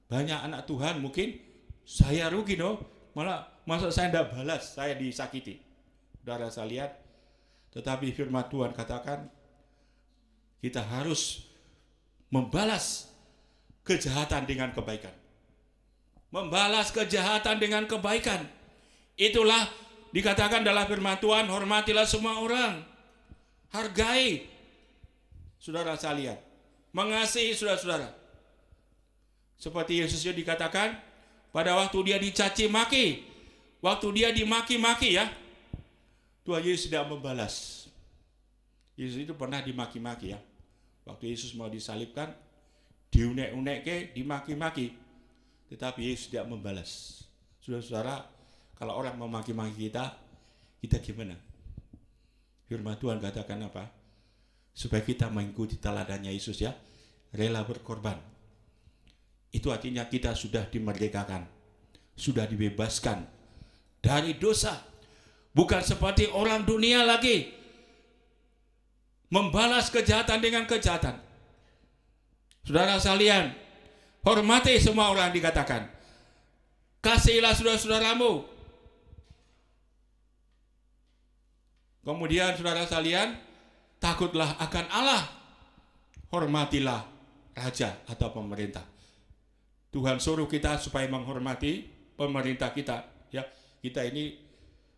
Banyak anak Tuhan mungkin saya rugi malah masa saya tidak balas, saya disakiti. Saudara saya lihat, tetapi firman Tuhan katakan kita harus membalas kejahatan dengan kebaikan. Membalas kejahatan dengan kebaikan. Itulah dikatakan dalam firman Tuhan, hormatilah semua orang. Hargai saudara saya lihat. Mengasihi saudara-saudara. Seperti Yesus dikatakan pada waktu dia dicaci maki, waktu dia dimaki-maki ya, Tuhan Yesus tidak membalas. Yesus itu pernah dimaki-maki ya. Waktu Yesus mau disalibkan, diunek-unek, dimaki-maki, tetapi Yesus tidak membalas. Saudara-saudara, kalau orang memaki-maki kita gimana? Firman Tuhan katakan apa? Supaya kita mengikuti teladannya Yesus ya, rela berkorban. Itu artinya kita sudah dimerdekakan, sudah dibebaskan dari dosa. Bukan seperti orang dunia lagi, membalas kejahatan dengan kejahatan. Saudara sekalian, hormati semua orang dikatakan. Kasihilah saudara-saudaramu. Kemudian saudara sekalian, takutlah akan Allah. Hormatilah raja atau pemerintah. Tuhan suruh kita supaya menghormati pemerintah kita. Ya, kita ini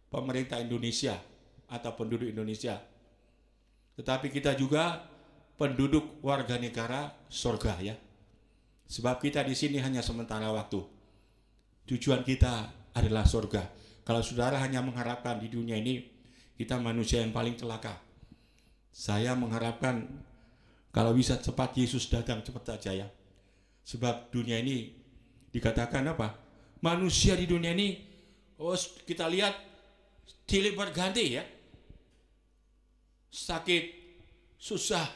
pemerintah Indonesia atau penduduk Indonesia. Tetapi kita juga penduduk warga negara surga ya. Sebab kita di sini hanya sementara waktu. Tujuan kita adalah surga. Kalau saudara hanya mengharapkan di dunia ini, kita manusia yang paling celaka. Saya mengharapkan kalau bisa cepat Yesus datang cepat saja ya. Sebab dunia ini dikatakan apa? Manusia di dunia ini, kita lihat silih berganti ya. Sakit, susah,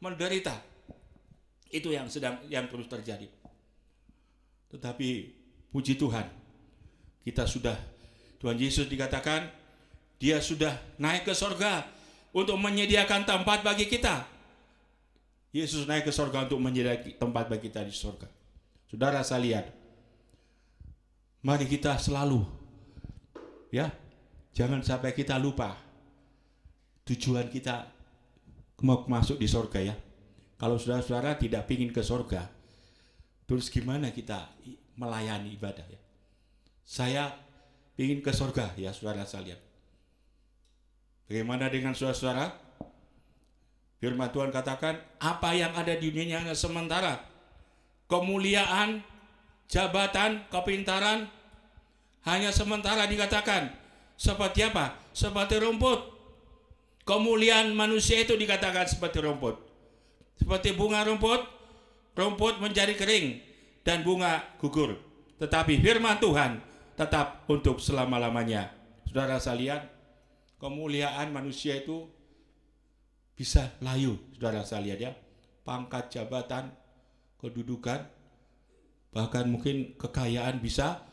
menderita. Itu yang terus terjadi. Tetapi puji Tuhan, Tuhan Yesus dikatakan dia sudah naik ke surga untuk menyediakan tempat bagi kita. Yesus naik ke surga untuk menyediakan tempat bagi kita di surga. Saudara saya lihat, mari kita selalu ya, jangan sampai kita lupa tujuan kita mau masuk di sorga ya. Kalau saudara-saudara tidak ingin ke sorga, terus gimana kita melayani ibadah ya? Saya ingin ke sorga ya saudara sekalian. Bagaimana dengan saudara-saudara? Firman Tuhan katakan, apa yang ada di dunia hanya sementara. Kemuliaan, jabatan, kepintaran hanya sementara dikatakan. Seperti apa? Seperti rumput. Kemuliaan manusia itu dikatakan seperti rumput. Seperti bunga rumput, rumput menjadi kering dan bunga gugur. Tetapi firman Tuhan tetap untuk selama-lamanya. Saudara sekalian, kemuliaan manusia itu bisa layu, saudara sekalian ya. Pangkat, jabatan, kedudukan, bahkan mungkin kekayaan bisa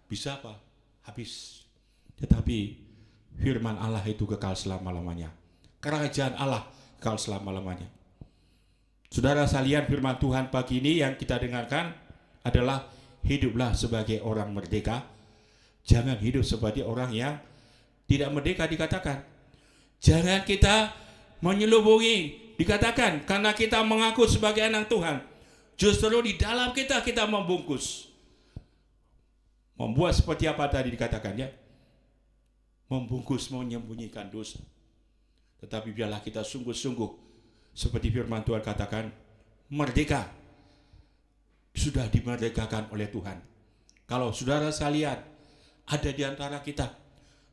apa? Habis. Tetapi firman Allah itu kekal selama-lamanya. Kerajaan Allah kekal selama-lamanya. Saudara sekalian, firman Tuhan pagi ini yang kita dengarkan adalah hiduplah sebagai orang merdeka. Jangan hidup sebagai orang yang tidak merdeka dikatakan. Jangan kita menyelubungi dikatakan karena kita mengaku sebagai anak Tuhan. Justru di dalam kita membungkus. Membuat seperti apa tadi dikatakan ya? Membungkus, menyembunyikan dosa. Tetapi biarlah kita sungguh-sungguh seperti firman Tuhan katakan, merdeka. Sudah dimerdekakan oleh Tuhan. Kalau saudara sekalian ada di antara kita,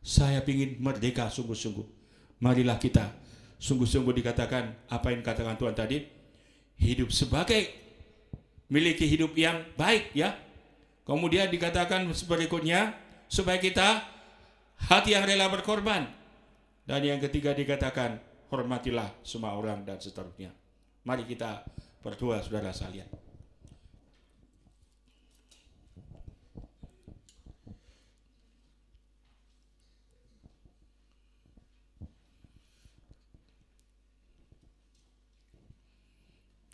saya ingin merdeka sungguh-sungguh. Marilah kita sungguh-sungguh dikatakan apa yang dikatakan Tuhan tadi, hidup sebagai miliki hidup yang baik ya. Kemudian dikatakan berikutnya supaya kita hati yang rela berkorban. Dan yang ketiga dikatakan hormatilah semua orang dan seterusnya. Mari kita berdoa saudara sekalian.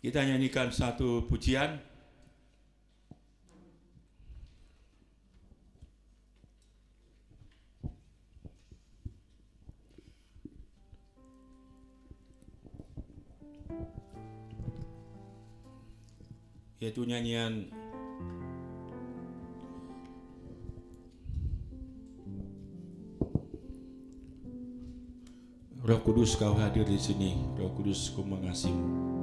Kita nyanyikan satu pujian. Yaitu nyanyian Roh Kudus kau hadir di sini, Roh Kudus ku mengasihimu.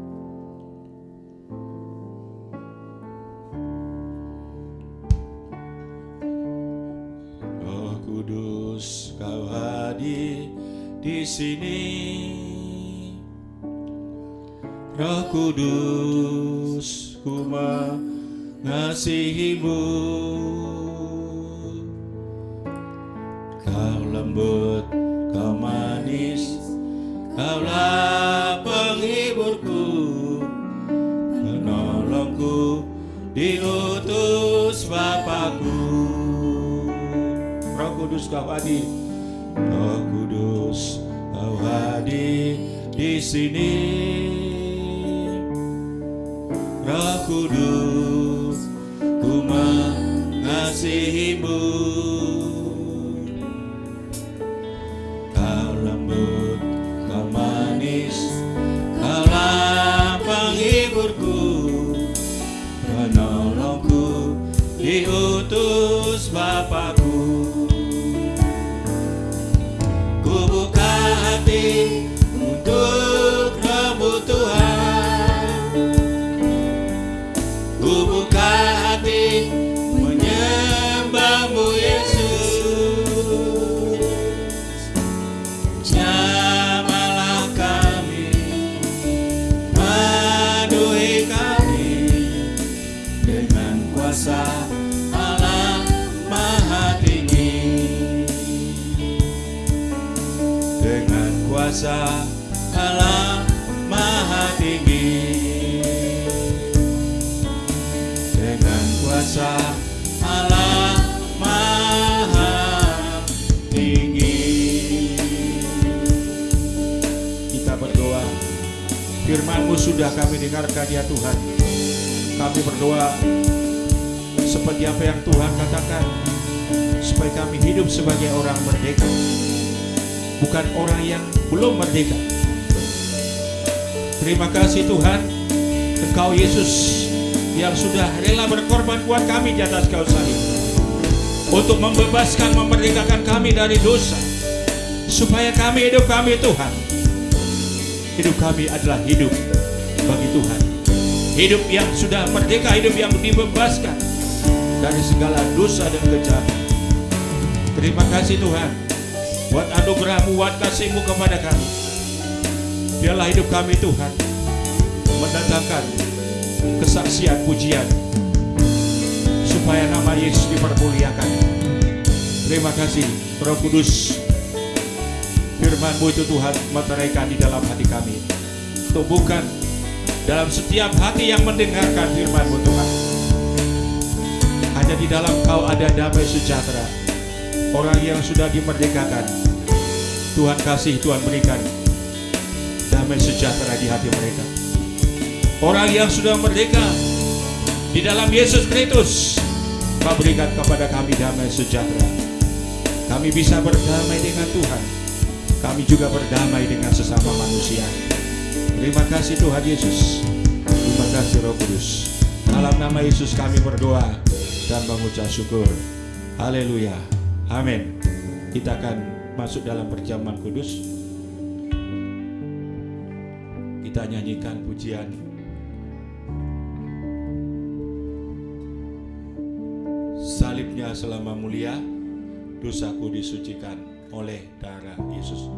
Roh Kudus kau hadir di sini, Roh Kudus ku mengasihimu. Kau lembut, kau manis, kaulah penghiburku, penolongku, diutus Bapakku. Roh Kudus kau hadir, Roh Kudus kau hadir di sini, Roh Kudus ku mengasihimu. Kau lembut, kau manis, kaulah penghiburku, penolongku, diutus Bapakku. Ku buka hati untuk Roh Tuhan, ku buka hati menyembahmu Yesus. Jamalah kami, penuhi kami dengan kuasa Allah Maha Tinggi, dengan kuasa Allah Maha Tinggi, dengan kuasa Allah Maha Tinggi. Kita berdoa, firman-Mu sudah kami dengarkan ya Tuhan. Kami berdoa seperti apa yang Tuhan katakan, supaya kami hidup sebagai orang merdeka, bukan orang yang belum merdeka. Terima kasih Tuhan, Engkau Yesus yang sudah rela berkorban buat kami di atas kayu salib, untuk membebaskan, memerdekakan kami dari dosa, supaya kami, hidup kami Tuhan, hidup kami adalah hidup bagi Tuhan, hidup yang sudah merdeka, hidup yang dibebaskan dari segala dosa dan kejahatan. Terima kasih Tuhan buat anugerah-Mu, buat kasih-Mu kepada kami. Biarlah hidup kami Tuhan mendatangkan kesaksian, pujian, supaya nama Yesus dipermuliakan. Terima kasih Roh Kudus, firman-Mu itu Tuhan meteraikan di dalam hati kami, tumbuhkan dalam setiap hati yang mendengarkan firman-Mu Tuhan. Hanya di dalam Kau ada damai sejahtera. Orang yang sudah dimerdekakan, Tuhan kasih, Tuhan berikan damai sejahtera di hati mereka. Orang yang sudah merdeka di dalam Yesus Kristus, Kau berikan kepada kami damai sejahtera. Kami bisa berdamai dengan Tuhan, kami juga berdamai dengan sesama manusia. Terima kasih Tuhan Yesus. Terima kasih Roh Kudus. Dalam nama Yesus kami berdoa dan mengucap syukur. Haleluya. Amin. Kita akan masuk dalam perjamuan kudus. Kita nyanyikan pujian salibnya selama mulia, dosaku disucikan oleh darah Yesus.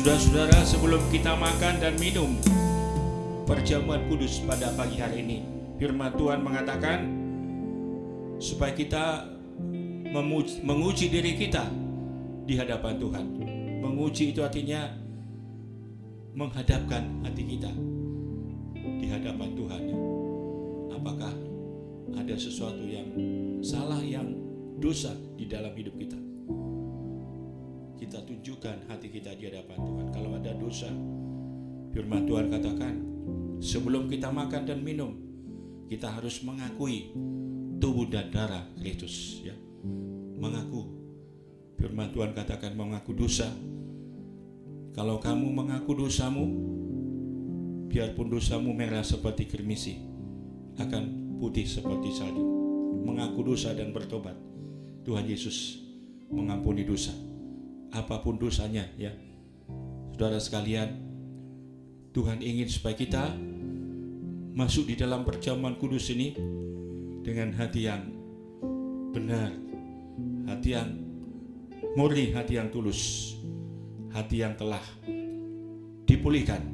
Saudara-saudara, sebelum kita makan dan minum perjamuan kudus pada pagi hari ini, firman Tuhan mengatakan supaya kita menguji diri kita di hadapan Tuhan. Menguji itu artinya menghadapkan hati kita di hadapan Tuhan. Apakah ada sesuatu yang salah, yang dosa di dalam hidup kita? Kita tunjukkan hati kita di hadapan Tuhan. Kalau ada dosa, firman Tuhan katakan sebelum kita makan dan minum, kita harus mengakui tubuh dan darah Kristus, ya. Mengaku. Firman Tuhan katakan mengaku dosa. Kalau kamu mengaku dosamu, biarpun dosamu merah seperti kirmisi, akan putih seperti salju. Mengaku dosa dan bertobat, Tuhan Yesus mengampuni dosa. Apapun dosanya, ya. Saudara sekalian, Tuhan ingin supaya kita masuk di dalam perjamuan kudus ini dengan hati yang benar, hati yang murni, hati yang tulus, hati yang telah dipulihkan,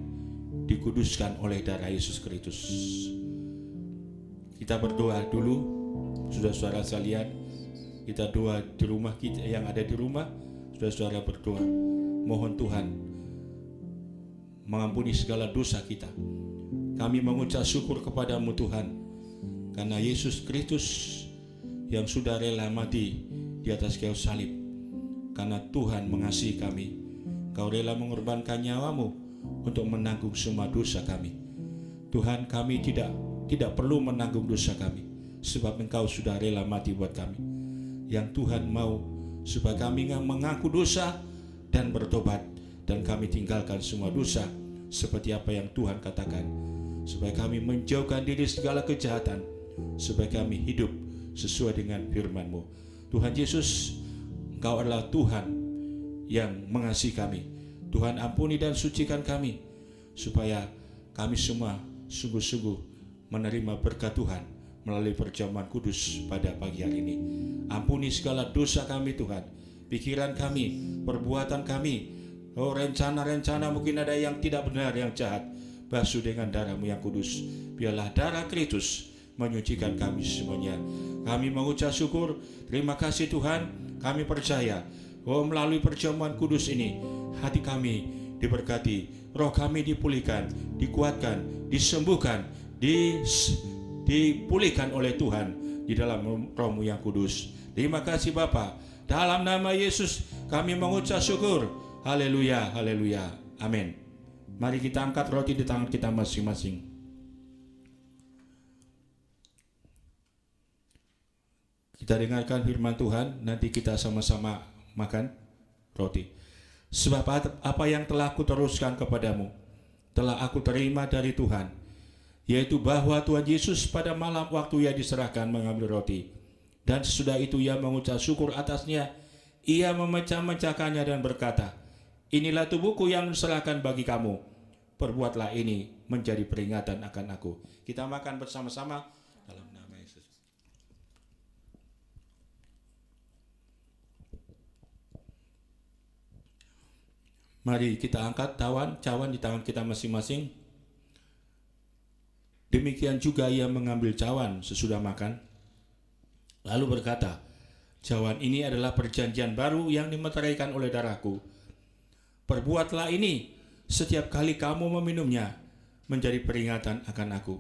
dikuduskan oleh darah Yesus Kristus. Kita kita berdoa dulu, saudara-saudara sekalian. Kita doa di rumah kita, yang ada di rumah, saudara-saudara berdoa. Mohon Tuhan mengampuni segala dosa kita. Kami mengucap syukur kepadamu Tuhan, karena Yesus Kristus yang sudah rela mati di atas kayu salib. Karena Tuhan mengasihi kami, Kau rela mengorbankan nyawamu untuk menanggung semua dosa kami. Tuhan, kami tidak perlu menanggung dosa kami, sebab Engkau sudah rela mati buat kami. Yang Tuhan mau supaya kami mengaku dosa dan bertobat, dan kami tinggalkan semua dosa seperti apa yang Tuhan katakan, supaya kami menjauhkan diri segala kejahatan, supaya kami hidup sesuai dengan firman-Mu. Tuhan Yesus, Engkau adalah Tuhan yang mengasihi kami. Tuhan, ampuni dan sucikan kami, supaya kami semua sungguh-sungguh menerima berkat Tuhan melalui perjamuan kudus pada pagi hari ini. Ampuni segala dosa kami Tuhan, pikiran kami, perbuatan kami, rencana-rencana mungkin ada yang tidak benar, yang jahat. Basuh dengan darah-Mu yang kudus. Biarlah darah Kristus menyucikan kami semuanya. Kami mengucap syukur, terima kasih Tuhan. Kami percaya melalui perjamuan kudus ini, hati kami diberkati, roh kami dipulihkan, dikuatkan, disembuhkan, dipulihkan oleh Tuhan di dalam Roh-Mu yang kudus. Terima kasih Bapa. Dalam nama Yesus kami mengucap syukur. Haleluya, haleluya, amin. Mari kita angkat roti di tangan kita masing-masing. Kita dengarkan firman Tuhan, nanti kita sama-sama makan roti. Sebab apa yang telah aku teruskan kepadamu, telah aku terima dari Tuhan, yaitu bahwa Tuhan Yesus pada malam waktu Ia diserahkan mengambil roti, dan sesudah itu Ia mengucap syukur atasnya, Ia memecah-mecahkannya dan berkata, inilah tubuhku yang diserahkan bagi kamu, perbuatlah ini menjadi peringatan akan aku. Kita makan bersama-sama dalam nama Yesus. Mari kita angkat cawan di tangan kita masing-masing. Demikian juga Ia mengambil cawan sesudah makan, lalu berkata, cawan ini adalah perjanjian baru yang dimeteraikan oleh darahku. Perbuatlah ini setiap kali kamu meminumnya menjadi peringatan akan aku.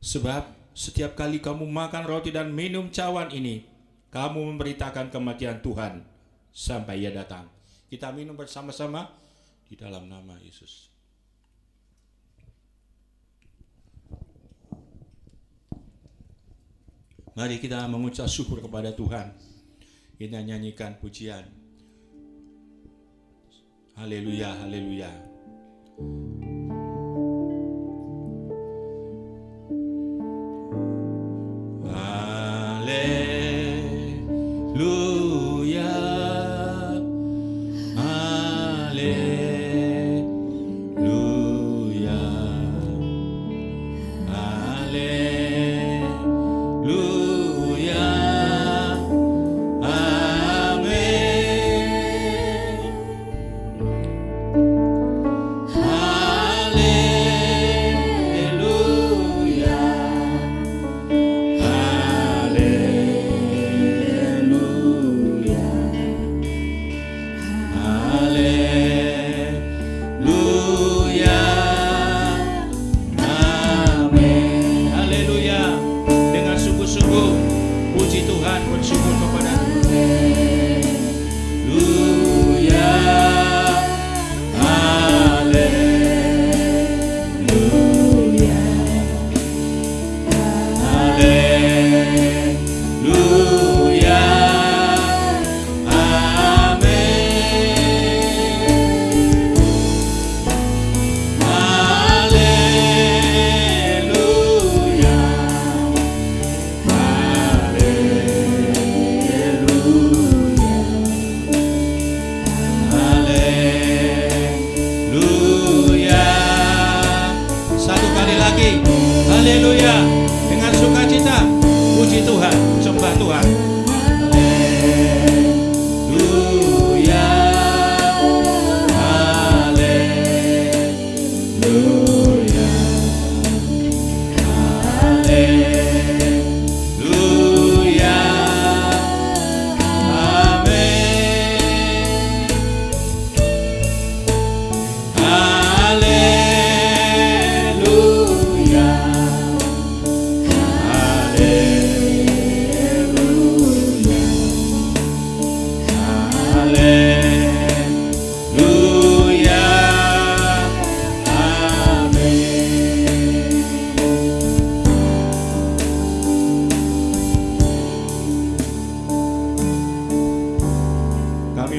Sebab setiap kali kamu makan roti dan minum cawan ini, kamu memberitakan kematian Tuhan sampai Ia datang. Kita minum bersama-sama di dalam nama Yesus. Mari kita mengucap syukur kepada Tuhan. Kita nyanyikan pujian. Haleluya, haleluya. Haleluya.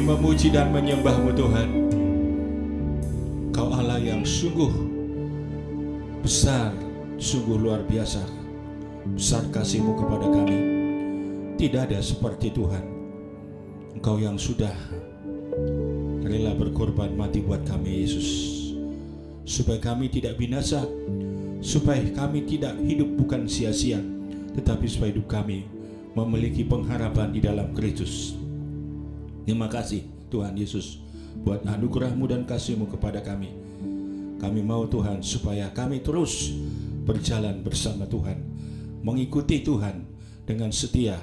memuji dan menyembah-Mu Tuhan. Kau Allah yang sungguh besar, sungguh luar biasa. Besar kasih-Mu kepada kami. Tidak ada seperti Tuhan. Engkau yang sudah rela berkorban mati buat kami, Yesus, supaya kami tidak binasa, supaya kami tidak hidup bukan sia-sia, tetapi supaya hidup kami memiliki pengharapan di dalam Kristus. Terima kasih Tuhan Yesus buat anugerah-Mu dan kasih-Mu kepada kami. Kami mau Tuhan supaya kami terus berjalan bersama Tuhan, mengikuti Tuhan dengan setia,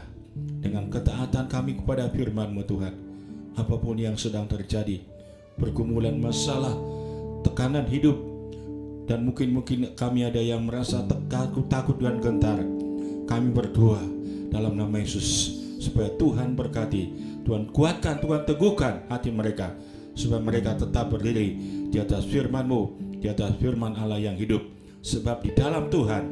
dengan ketaatan kami kepada firman-Mu Tuhan. Apapun yang sedang terjadi, pergumulan masalah, tekanan hidup, dan mungkin kami ada yang merasa takut dan gentar, kami berdoa dalam nama Yesus supaya Tuhan berkati, Tuhan kuatkan, Tuhan teguhkan hati mereka, supaya mereka tetap berdiri di atas firman-Mu, di atas firman Allah yang hidup. Sebab di dalam Tuhan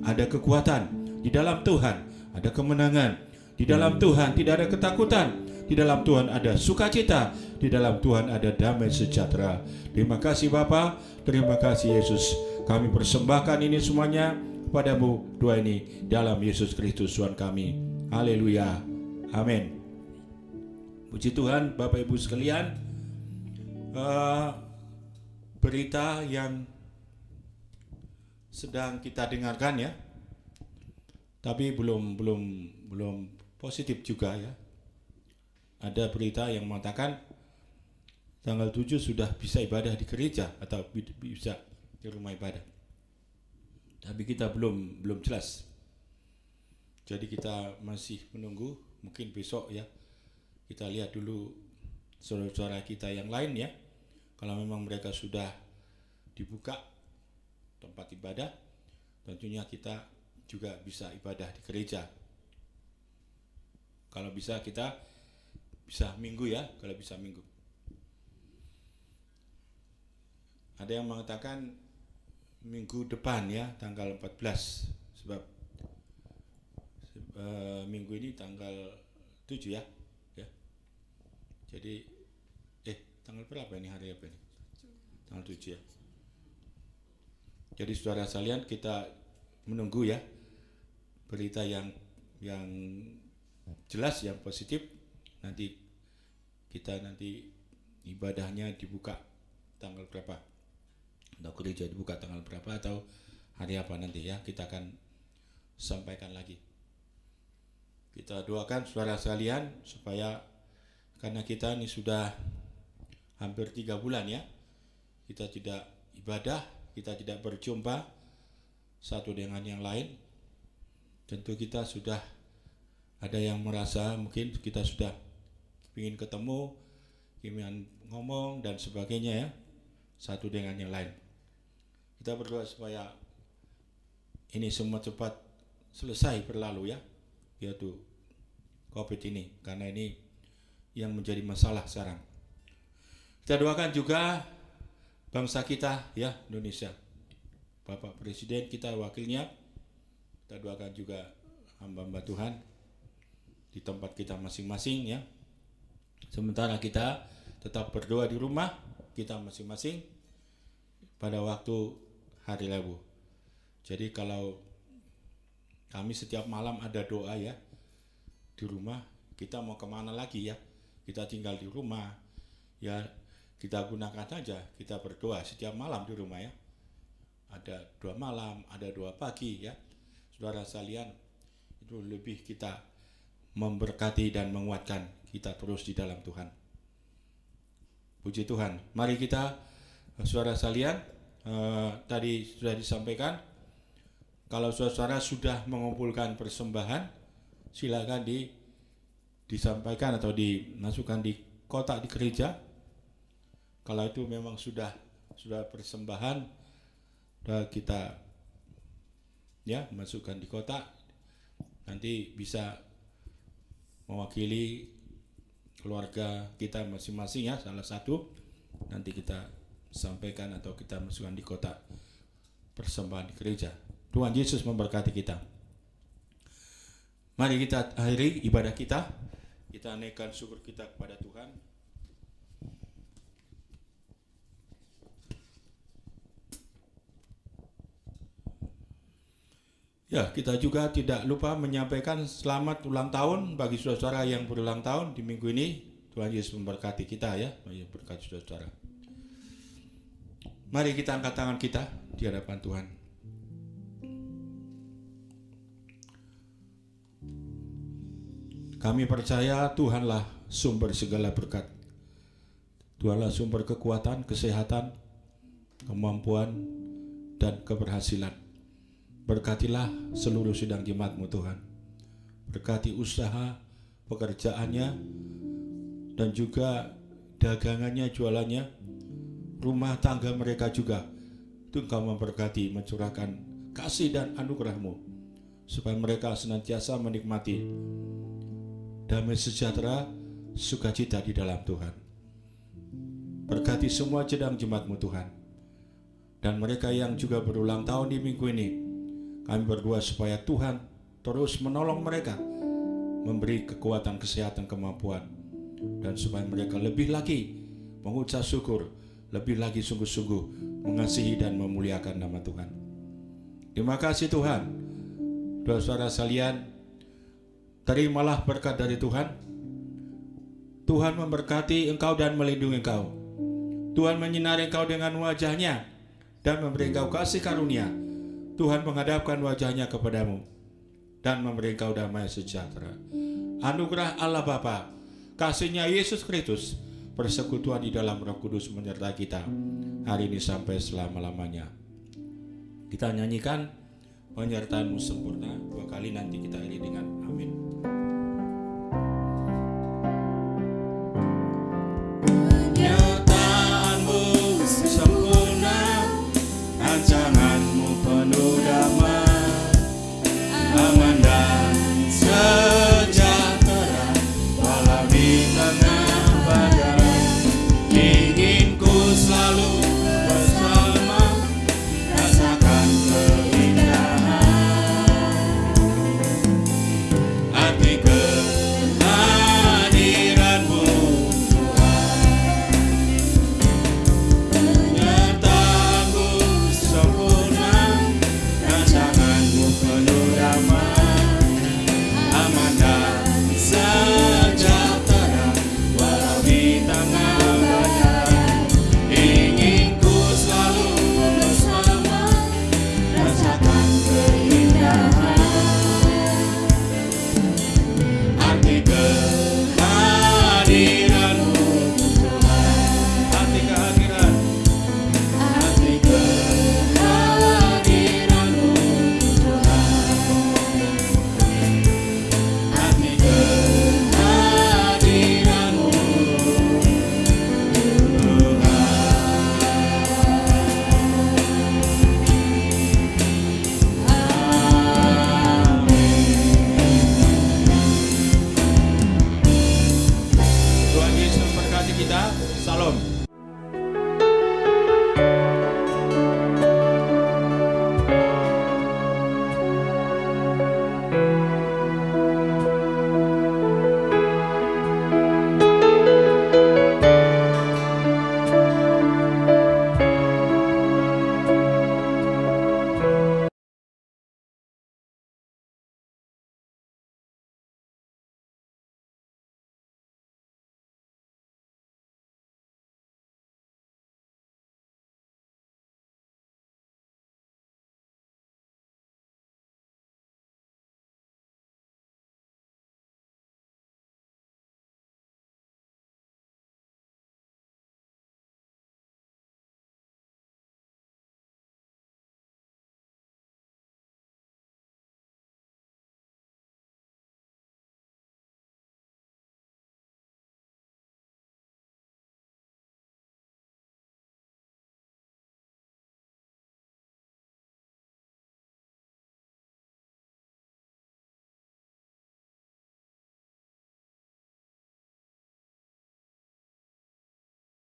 ada kekuatan, di dalam Tuhan ada kemenangan, di dalam Tuhan tidak ada ketakutan, di dalam Tuhan ada sukacita, di dalam Tuhan ada damai sejahtera. Terima kasih Bapa, terima kasih Yesus. Kami persembahkan ini semuanya kepadamu, doa ini dalam Yesus Kristus Tuhan kami. Haleluya, amin. Puji Tuhan, Bapak Ibu sekalian. Berita yang sedang kita dengarkan ya, tapi belum positif juga ya. Ada berita yang mengatakan tanggal 7 sudah bisa ibadah di gereja atau bisa di rumah ibadah. Tapi kita belum jelas. Jadi kita masih menunggu, mungkin besok ya. Kita lihat dulu saudara-saudara kita yang lain ya. Kalau memang mereka sudah dibuka tempat ibadah, tentunya kita juga bisa ibadah di gereja. Kalau bisa kita bisa minggu ya, kalau bisa minggu. Ada yang mengatakan minggu depan ya, tanggal 14, sebab minggu ini tanggal 7 ya. Jadi tanggal berapa ini, hari apa ini? Tanggal 7 ya. Jadi saudara sekalian, kita menunggu ya berita yang jelas, yang positif. Nanti kita ibadahnya dibuka tanggal berapa, atau gereja dibuka tanggal berapa, atau hari apa nanti ya, kita akan sampaikan lagi. Kita doakan saudara sekalian supaya, karena kita ini sudah hampir 3 bulan ya, kita tidak ibadah, kita tidak berjumpa satu dengan yang lain. Tentu kita sudah ada yang merasa mungkin kita sudah ingin ketemu, ingin ngomong dan sebagainya ya, satu dengan yang lain. Kita berdoa supaya ini semua cepat selesai berlalu ya, yaitu COVID ini, karena ini yang menjadi masalah sekarang. Kita doakan juga bangsa kita ya, Indonesia. Bapak Presiden kita, wakilnya, kita doakan juga hamba-hamba Tuhan di tempat kita masing-masing ya. Sementara kita tetap berdoa di rumah kita masing-masing pada waktu hari Rabu. Jadi kalau kami setiap malam ada doa ya di rumah, kita mau kemana lagi ya, kita tinggal di rumah ya, kita gunakan saja, kita berdoa setiap malam di rumah ya. Ada 2 malam, ada 2 pagi ya. Saudara sekalian, itu lebih kita memberkati dan menguatkan kita terus di dalam Tuhan. Puji Tuhan. Mari kita, saudara sekalian, tadi sudah disampaikan, kalau saudara sudah mengumpulkan persembahan, silakan disampaikan atau dimasukkan di kotak di gereja. Kalau itu memang sudah persembahan, kita ya masukkan di kotak, nanti bisa mewakili keluarga kita masing-masing ya, salah satu nanti kita sampaikan atau kita masukkan di kotak persembahan di gereja. Tuhan Yesus memberkati kita. Mari kita akhiri ibadah kita naikkan syukur kita kepada Tuhan. Ya, kita juga tidak lupa menyampaikan selamat ulang tahun bagi saudara yang berulang tahun di minggu ini. Tuhan Yesus memberkati kita ya, berkati saudara. Mari kita angkat tangan kita di hadapan Tuhan. Kami percaya Tuhanlah sumber segala berkat. Tuhanlah sumber kekuatan, kesehatan, kemampuan, dan keberhasilan. Berkatilah seluruh sidang jemaat-Mu Tuhan. Berkati usaha, pekerjaannya, dan juga dagangannya, jualannya, rumah tangga mereka juga. Itu Engkau memberkati, mencurahkan kasih dan anugerah-Mu, supaya mereka senantiasa menikmati damai sejahtera, sukacita di dalam Tuhan. Berkati semua sidang jemaat-Mu Tuhan. Dan mereka yang juga berulang tahun di minggu ini, kami berdoa supaya Tuhan terus menolong mereka, memberi kekuatan, kesehatan, kemampuan, dan supaya mereka lebih lagi mengucap syukur, lebih lagi sungguh-sungguh mengasihi dan memuliakan nama Tuhan. Terima kasih Tuhan. Saudara sekalian, terimalah berkat dari Tuhan. Tuhan memberkati engkau dan melindungi engkau. Tuhan menyinari engkau dengan wajah-Nya dan memberi engkau kasih karunia. Tuhan menghadapkan wajah-Nya kepadamu dan memberi engkau damai sejahtera. Anugerah Allah Bapa, kasih-Nya Yesus Kristus, persekutuan di dalam Roh Kudus menyertai kita hari ini sampai selama-lamanya. Kita nyanyikan penyertaan-Mu sempurna 2 kali, nanti kita akhiri dengan amin.